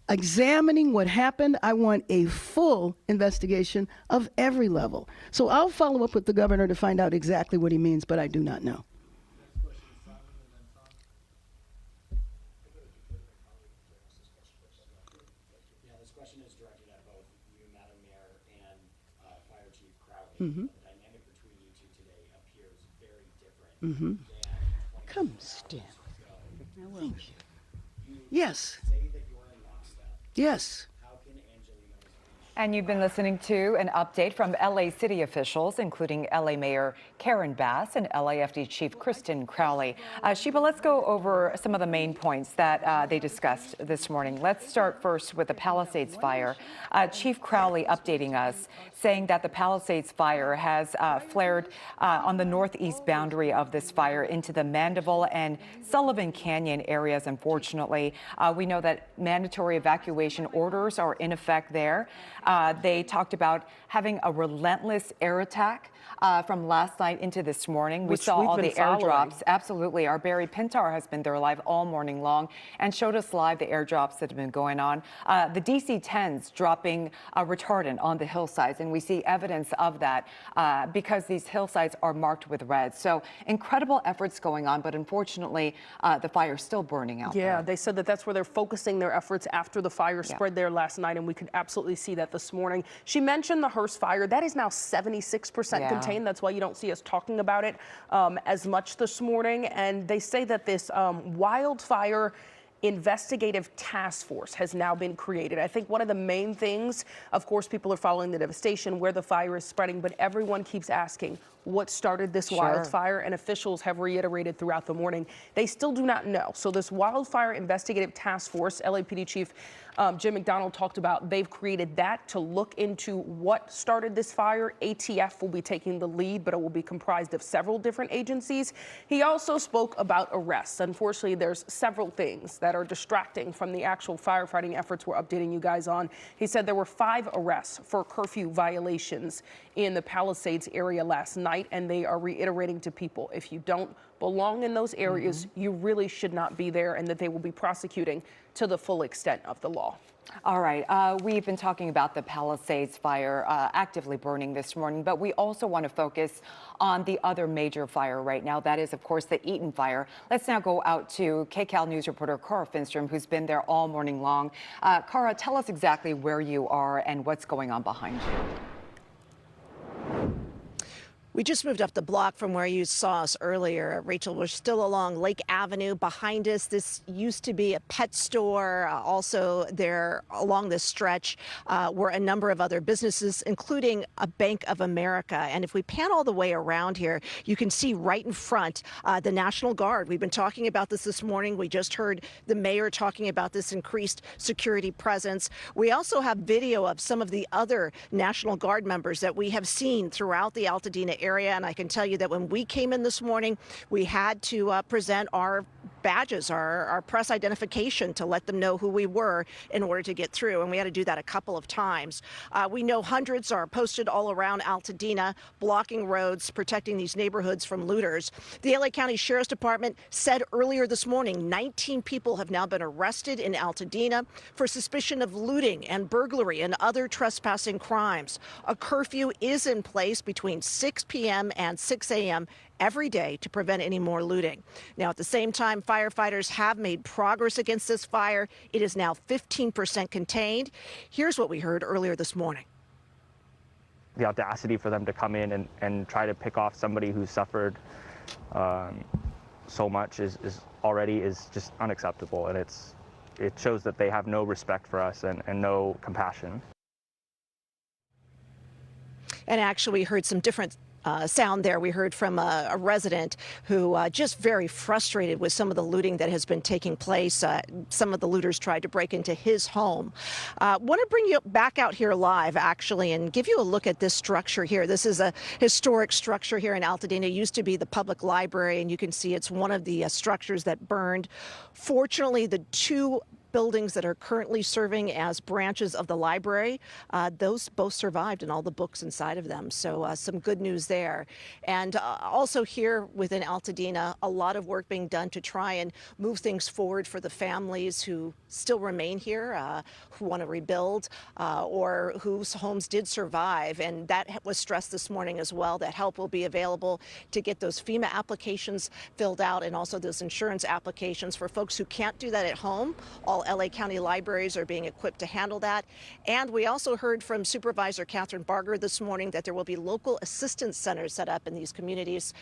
Examining what happened, I want a full investigation of every level. So I'll follow up with the governor to find out exactly what he means, but I do not know. Mm-hmm. The dynamic between you two today appears very different. Mm-hmm. Come stand. Thank you. Say Yes. that you're in lockstep. Yes. How can Angelino's reach? And you've been listening to an update from LA city officials, including LA Mayor Karen Bass and LAFD Chief Kristen Crowley. Sheba, let's go over some of the main points that they discussed this morning. Let's start first with the Palisades fire. Chief Crowley updating us, saying that the Palisades fire has flared on the northeast boundary of this fire into the Mandeville and Sullivan Canyon areas, unfortunately. We know that mandatory evacuation orders are in effect there. They talked about having a relentless air attack from last night into this morning. We saw all the airdrops. Absolutely. Our Barry Pintar has been there live all morning long and showed us live the airdrops that have been going on. The DC-10s dropping retardant on the hillsides, and we see evidence of that because these hillsides are marked with red. So incredible efforts going on, but unfortunately, the fire is still burning out there. Yeah, they said that that's where they're focusing their efforts after the fire spread there last night, and we could absolutely see that this morning. She mentioned the Hearst fire. That is now 76% contained. That's why you don't see us talking about it as much this morning. And they say that this wildfire investigative task force has now been created. I think one of the main things, of course, people are following the devastation, where the fire is spreading, but everyone keeps asking what started this wildfire, and officials have reiterated throughout the morning they still do not know. So this wildfire investigative task force, LAPD Chief Jim McDonald talked about, they've created that to look into what started this fire. ATF will be taking the lead, but it will be comprised of several different agencies. He also spoke about arrests. Unfortunately, there's several things that are distracting from the actual firefighting efforts we're updating you guys on. He said there were 5 arrests for curfew violations in the Palisades area last night, and they are reiterating to people, if you don't belong in those areas, you really should not be there, and that they will be prosecuting to the full extent of the law. All right. We've been talking about the Palisades fire actively burning this morning, but we also want to focus on the other major fire right now. That is, of course, the Eaton fire. Let's now go out to KCAL News reporter Cara Finstrom, who's been there all morning long. Cara, tell us exactly where you are and what's going on behind you. We just moved up the block from where you saw us earlier. Rachel, we're still along Lake Avenue. Behind us, this used to be a pet store. Also there along this stretch were a number of other businesses, including a Bank of America. And if we pan all the way around here, you can see right in front the National Guard. We've been talking about this morning. We just heard the mayor talking about this increased security presence. We also have video of some of the other National Guard members that we have seen throughout the Altadena area, and I can tell you that when we came in this morning, we had to present our badges, our press identification, to let them know who we were in order to get through, and we had to do that a couple of times. We know hundreds are posted all around Altadena, blocking roads, protecting these neighborhoods from looters. The LA County Sheriff's Department said earlier this morning 19 people have now been arrested in Altadena for suspicion of looting and burglary and other trespassing crimes. A curfew is in place between 6 p.m. and 6 a.m. every day to prevent any more looting. Now, at the same time, firefighters have made progress against this fire. It is now 15% contained. Here's what we heard earlier this morning. The audacity for them to come in and try to pick off somebody who suffered so much is just unacceptable, and it shows that they have no respect for us and no compassion. And actually, we heard some different sound there. We heard from a resident who just very frustrated with some of the looting that has been taking place. Some of the looters tried to break into his home. Want to bring you back out here live, actually, and give you a look at this structure here. This is a historic structure here in Altadena. It used to be the public library, and you can see it's one of the structures that burned. Fortunately, the 2 buildings that are currently serving as branches of the library, those both survived and all the books inside of them. So some good news there. And also here within Altadena, a lot of work being done to try and move things forward for the families who still remain here, who want to rebuild or whose homes did survive. And that was stressed this morning as well, that help will be available to get those FEMA applications filled out and also those insurance applications for folks who can't do that at home. All while LA County libraries are being equipped to handle that. And we also heard from Supervisor Catherine Barger this morning that there will be local assistance centers set up in these communities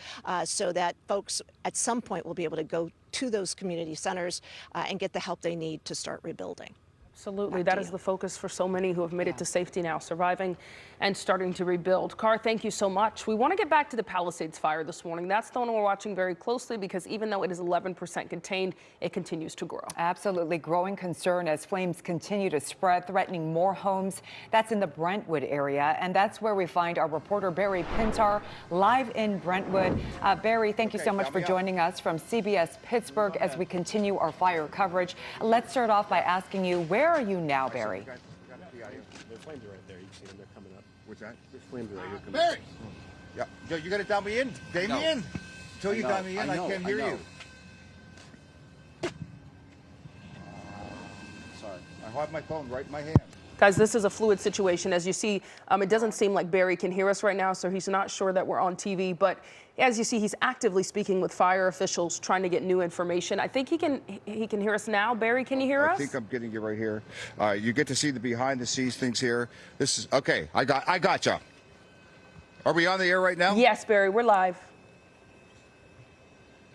so that folks at some point will be able to go to those community centers and get the help they need to start rebuilding. Absolutely. That is the focus for so many who have made it to safety now, surviving and starting to rebuild. Car, thank you so much. We want to get back to the Palisades fire this morning. That's the one we're watching very closely because even though it is 11% contained, it continues to grow. Absolutely. Growing concern as flames continue to spread, threatening more homes. That's in the Brentwood area. And that's where we find our reporter, Barry Pintar, live in Brentwood. Barry, thank you so much for joining us from CBS Pittsburgh as we continue our fire coverage. Let's start off by asking you, where are you now, Barry? The flames are right there. You can see them. They're coming up. What's that? The flames are right here. Barry! Yeah, you got to dial me in, Damien. Until you dial me in, I can't hear you. Sorry, I have my phone right in my hand. Guys, this is a fluid situation. As you see, it doesn't seem like Barry can hear us right now, so he's not sure that we're on TV. But as you see, he's actively speaking with fire officials, trying to get new information. I think he can hear us now. Barry, can you hear us? I think I'm getting you right here. You get to see the behind-the-scenes things here. This is okay. I gotcha. Are we on the air right now? Yes, Barry, we're live.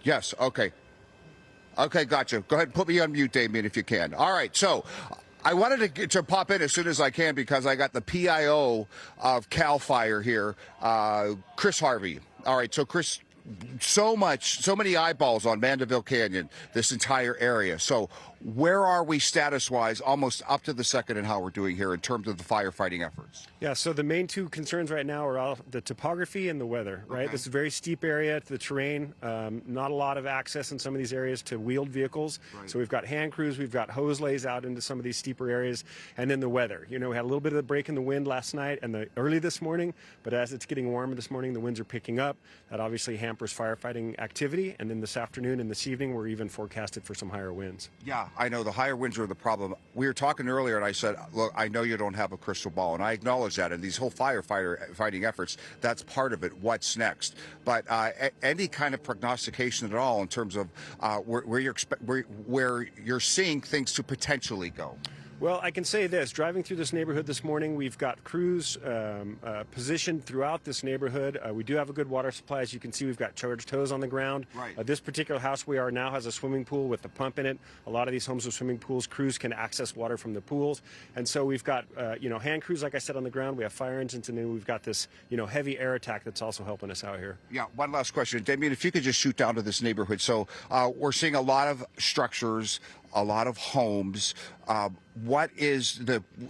Yes. Okay. Okay, gotcha. Go ahead and put me on mute, Damien, if you can. All right. So I wanted to pop in as soon as I can because I got the PIO of CAL FIRE here, Chris Harvey. All right, so Chris, so many eyeballs on Mandeville Canyon, this entire area. So where are we status-wise, almost up to the second, and how we're doing here in terms of the firefighting efforts? Yeah, so the main two concerns right now are all the topography and the weather, right? Okay. This is a very steep area to the terrain, not a lot of access in some of these areas to wheeled vehicles. Right. So we've got hand crews, we've got hose lays out into some of these steeper areas, and then the weather. You know, we had a little bit of a break in the wind last night and early this morning, but as it's getting warmer this morning, the winds are picking up. That obviously hampers firefighting activity, and then this afternoon and this evening, we're even forecasted for some higher winds. Yeah, I know the higher winds are the problem. We were talking earlier, and I said, look, I know you don't have a crystal ball, and I acknowledge that. And these whole fighting efforts, that's part of it. What's next? But any kind of prognostication at all in terms of where you're seeing things to potentially go? Well, I can say this. Driving through this neighborhood this morning, we've got crews positioned throughout this neighborhood. We do have a good water supply. As you can see, we've got charged hose on the ground. Right. This particular house we are now has a swimming pool with a pump in it. A lot of these homes with swimming pools, crews can access water from the pools. And so we've got, hand crews, like I said, on the ground. We have fire engines, and then we've got this, heavy air attack that's also helping us out here. Yeah, one last question. Damien, if you could just shoot down to this neighborhood. So we're seeing a lot of structures, a lot of homes. What is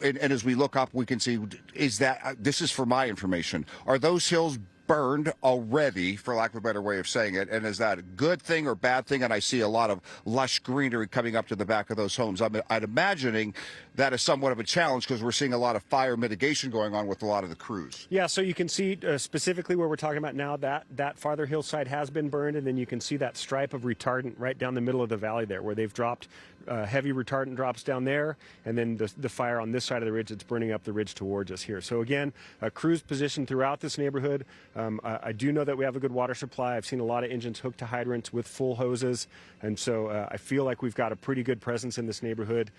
and as we look up, we can see, is that, this is for my information, are those hills burned already, for lack of a better way of saying it? And is that a good thing or bad thing? And I see a lot of lush greenery coming up to the back of those homes. I'm imagining that is somewhat of a challenge because we're seeing a lot of fire mitigation going on with a lot of the crews. Yeah, so you can see specifically where we're talking about now, that farther hillside has been burned, and then you can see that stripe of retardant right down the middle of the valley there, where they've dropped heavy retardant drops down there, and then the fire on this side of the ridge that's burning up the ridge towards us here. So again, crews positioned throughout this neighborhood. I do know that we have a good water supply. I've seen a lot of engines hooked to hydrants with full hoses, and so I feel like we've got a pretty good presence in this neighborhood,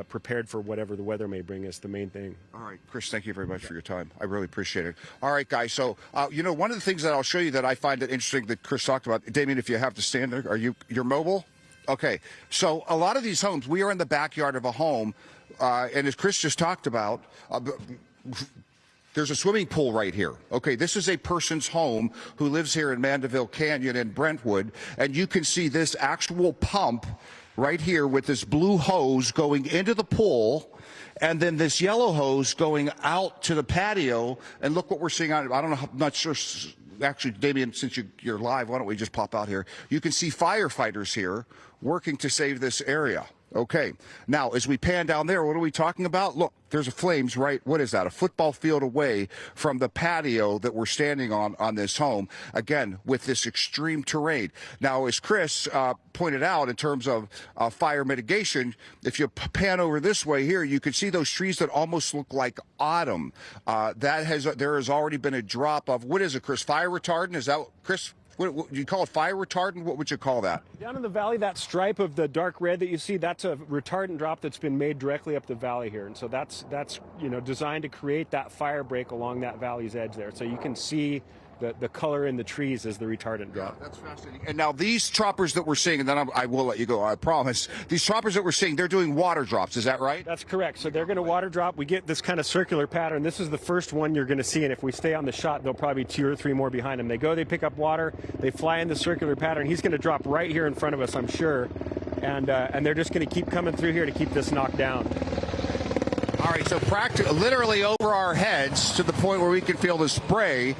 prepared for whatever the weather may bring us, the main thing. All right, Chris, thank you very much for your time. I really appreciate it. All right, guys, so, one of the things that I'll show you that I find it interesting that Chris talked about, Damien, if you have to stand there, you're mobile? Okay, so a lot of these homes, we are in the backyard of a home, and as Chris just talked about, there's a swimming pool right here. Okay, this is a person's home who lives here in Mandeville Canyon in Brentwood, and you can see this actual pump right here with this blue hose going into the pool, and then this yellow hose going out to the patio. And look what we're seeing on it. I don't know, I'm not sure. Actually, Damien, since you're live, why don't we just pop out here? You can see firefighters here working to save this area. Okay, now as we pan down there, what are we talking about? Look, there's a flames right, what is that, a football field away from the patio that we're standing on this home, again, with this extreme terrain. Now, as Chris pointed out, in terms of fire mitigation, if you pan over this way here, you can see those trees that almost look like autumn. There has already been a drop of, what is it, Chris, fire retardant? Is that, Chris? What do you call it? Fire retardant? What would you call that? Down in the valley, that stripe of the dark red that you see, that's a retardant drop that's been made directly up the valley here. And so that's designed to create that fire break along that valley's edge there. So you can see the color in the trees as the retardant drop. Yeah, that's fascinating. And now these choppers that we're seeing, and then I will let you go, I promise. These choppers that we're seeing, they're doing water drops. Is that right? That's correct. So they're going to water drop. We get this kind of circular pattern. This is the first one you're going to see. And if we stay on the shot, there'll probably be 2 or 3 more behind them. They go, they pick up water, they fly in the circular pattern. He's going to drop right here in front of us, I'm sure. And they're just going to keep coming through here to keep this knocked down. All right, so literally over our heads to the point where we can feel the spray,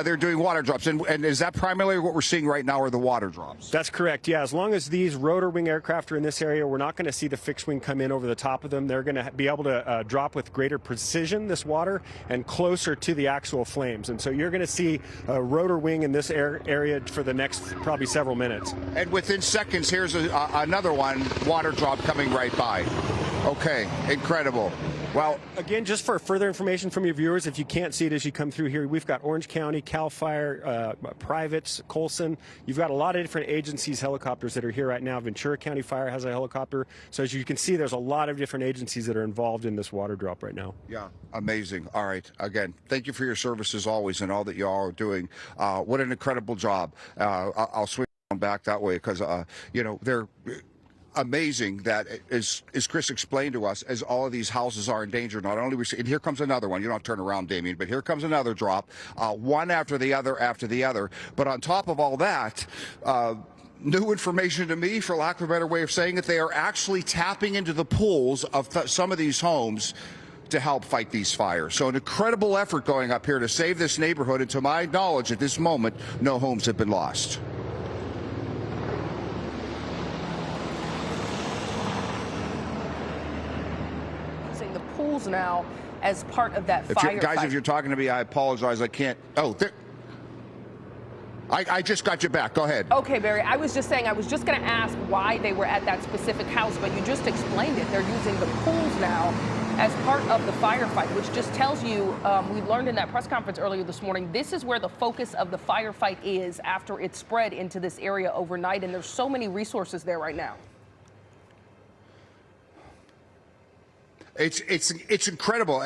they're doing water drops. And is that primarily what we're seeing right now, are the water drops? That's correct, yeah. As long as these rotor wing aircraft are in this area, we're not going to see the fixed wing come in over the top of them. They're going to be able to drop with greater precision, this water, and closer to the actual flames. And so you're going to see a rotor wing in this area for the next probably several minutes. And within seconds, here's another one, water drop coming right by. Okay, incredible. Well, again, just for further information from your viewers, if you can't see it as you come through here, we've got Orange County, CAL FIRE, privates, Colson. You've got a lot of different agencies' helicopters that are here right now. Ventura County Fire has a helicopter. So as you can see, there's a lot of different agencies that are involved in this water drop right now. Yeah, amazing. All right. Again, thank you for your service as always and all that you all are doing. What an incredible job. I'll swing back that way because, they're amazing that, as Chris explained to us, as all of these houses are in danger, not only and here comes another one. You don't have to turn around, Damien, but here comes another drop, one after the other. But on top of all that, new information to me, for lack of a better way of saying it, they are actually tapping into the pools of some of these homes to help fight these fires. So an incredible effort going up here to save this neighborhood, and to my knowledge at this moment, no homes have been lost. Pools now as part of that fire. Guys, if you're talking to me, I apologize. I can't. Oh, I just got you back. Go ahead. Okay, Barry. I was just saying, I was just going to ask why they were at that specific house, but you just explained it. They're using the pools now as part of the firefight, which just tells you, we learned in that press conference earlier this morning, this is where the focus of the firefight is after it spread into this area overnight, and there's so many resources there right now. It's incredible.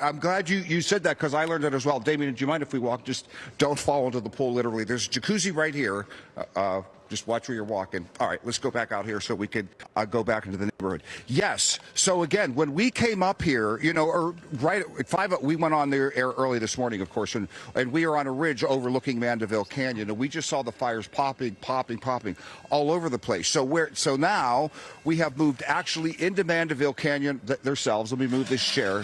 I'm glad you said that, because I learned it as well. Damien, do you mind if we walk? Just don't fall into the pool, literally. There's a jacuzzi right here. Just watch where you're walking. All right, let's go back out here so we could go back into the neighborhood. Yes. So again, when we came up here, or right at 5, we went on the air early this morning, of course, and we are on a ridge overlooking Mandeville Canyon, and we just saw the fires popping all over the place. So now we have moved actually into Mandeville Canyon themselves. Let me move this chair,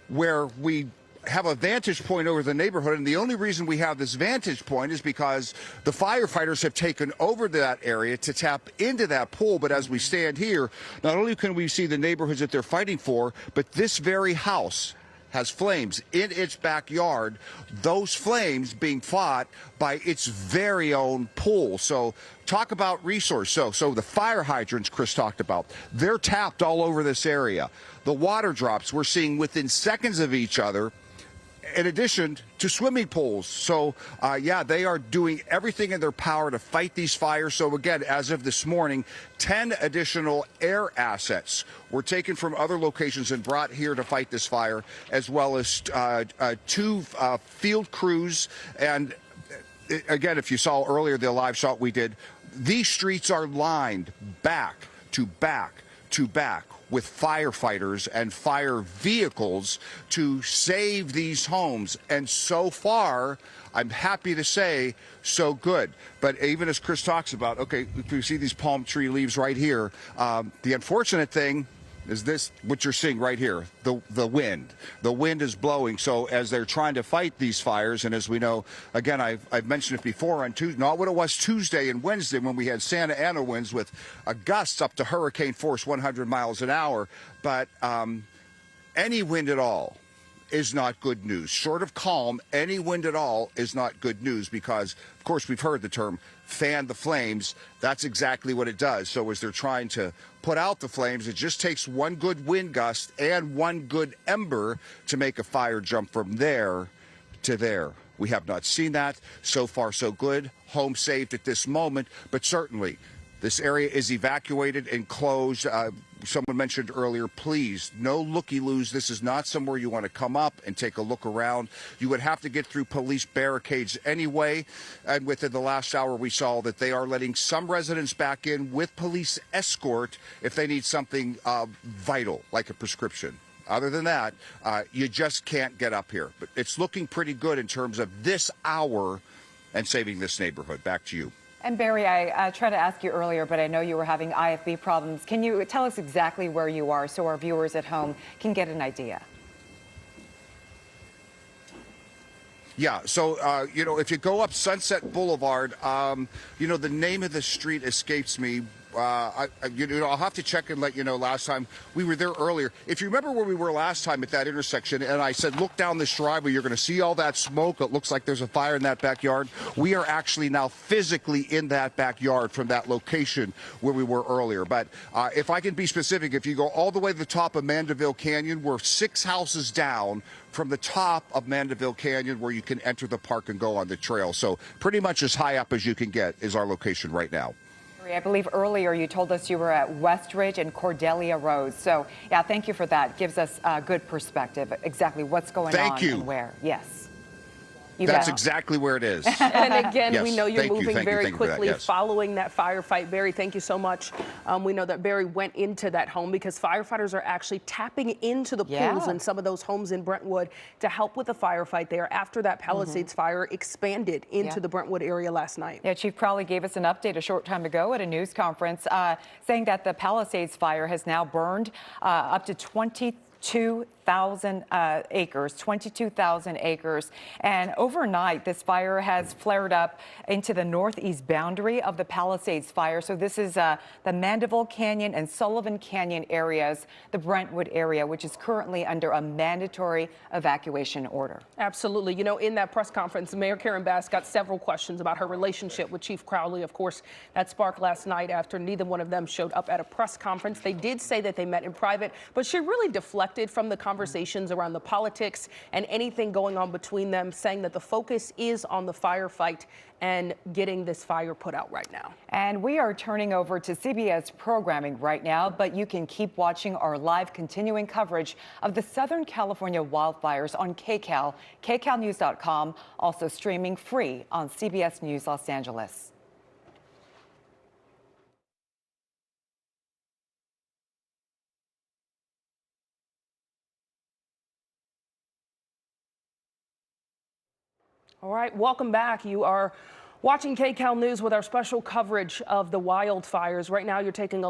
where we have a vantage point over the neighborhood, and the only reason we have this vantage point is because the firefighters have taken over that area to tap into that pool. But as we stand here, not only can we see the neighborhoods that they're fighting for, but this very house has flames in its backyard, those flames being fought by its very own pool. So talk about resource. So the fire hydrants Chris talked about, they're tapped all over this area. The water drops we're seeing within seconds of each other, in addition to swimming pools. So, yeah, they are doing everything in their power to fight these fires. So, again, as of this morning, 10 additional air assets were taken from other locations and brought here to fight this fire, as well as 2 field crews. And, again, if you saw earlier the live shot we did, these streets are lined back to back to back with firefighters and fire vehicles to save these homes. And so far, I'm happy to say, so good. But even as Chris talks about, okay, we see these palm tree leaves right here. The unfortunate thing is this, what you're seeing right here, the wind. The wind is blowing. So as they're trying to fight these fires, and as we know, again, I've mentioned it before on Tuesday, not what it was Tuesday and Wednesday when we had Santa Ana winds with gusts up to hurricane force 100 miles an hour. But any wind at all is not good news. Short of calm, any wind at all is not good news, because, of course, we've heard the term fan the flames. That's exactly what it does. So as they're trying to put out the flames, it just takes one good wind gust and one good ember to make a fire jump from there to there. We have not seen that. So far, so good. Home saved at this moment, but certainly this area is evacuated and closed. Someone mentioned earlier, please, no looky-loos. This is not somewhere you want to come up and take a look around. You would have to get through police barricades anyway. And within the last hour, we saw that they are letting some residents back in with police escort if they need something vital, like a prescription. Other than that, you just can't get up here. But it's looking pretty good in terms of this hour and saving this neighborhood. Back to you. And Barry, I tried to ask you earlier, but I know you were having IFB problems. Can you tell us exactly where you are so our viewers at home can get an idea? Yeah, so, you know, if you go up Sunset Boulevard, you know, the name of the street escapes me. I'll have to check and let you know. Last time we were there earlier. If you remember where we were last time at that intersection, and I said, look down this driveway, you're going to see all that smoke. It looks like there's a fire in that backyard. We are actually now physically in that backyard from that location where we were earlier. But if I can be specific, if you go all the way to the top of Mandeville Canyon, we're 6 houses down from the top of Mandeville Canyon where you can enter the park and go on the trail. So pretty much as high up as you can get is our location right now. I believe earlier you told us you were at Westridge and Cordelia Road. So, yeah, thank you for that. Gives us a good perspective, exactly what's going on and where. Yes. That's exactly where it is. And again, yes, we know you're moving very quickly that, yes. following that firefight. Barry, thank you so much. We know that Barry went into that home because firefighters are actually tapping into the pools in some of those homes in Brentwood to help with the firefight there after that Palisades fire expanded into the Brentwood area last night. Yeah, Chief Crowley gave us an update a short time ago at a news conference saying that the Palisades fire has now burned up to 22,000 acres, 22,000 acres. And overnight, this fire has flared up into the northeast boundary of the Palisades fire. So this is the Mandeville Canyon and Sullivan Canyon areas, the Brentwood area, which is currently under a mandatory evacuation order. Absolutely. You know, in that press conference, Mayor Karen Bass got several questions about her relationship with Chief Crowley. Of course, that sparked last night after neither one of them showed up at a press conference. They did say that they met in private, but she really deflected from the conversations around the politics and anything going on between them, saying that the focus is on the firefight and getting this fire put out right now. And we are turning over to CBS programming right now, but you can keep watching our live continuing coverage of the Southern California wildfires on KCAL, kcalnews.com, also streaming free on CBS News Los Angeles. All right, welcome back. You are watching KCAL News with our special coverage of the wildfires. Right now, you're taking a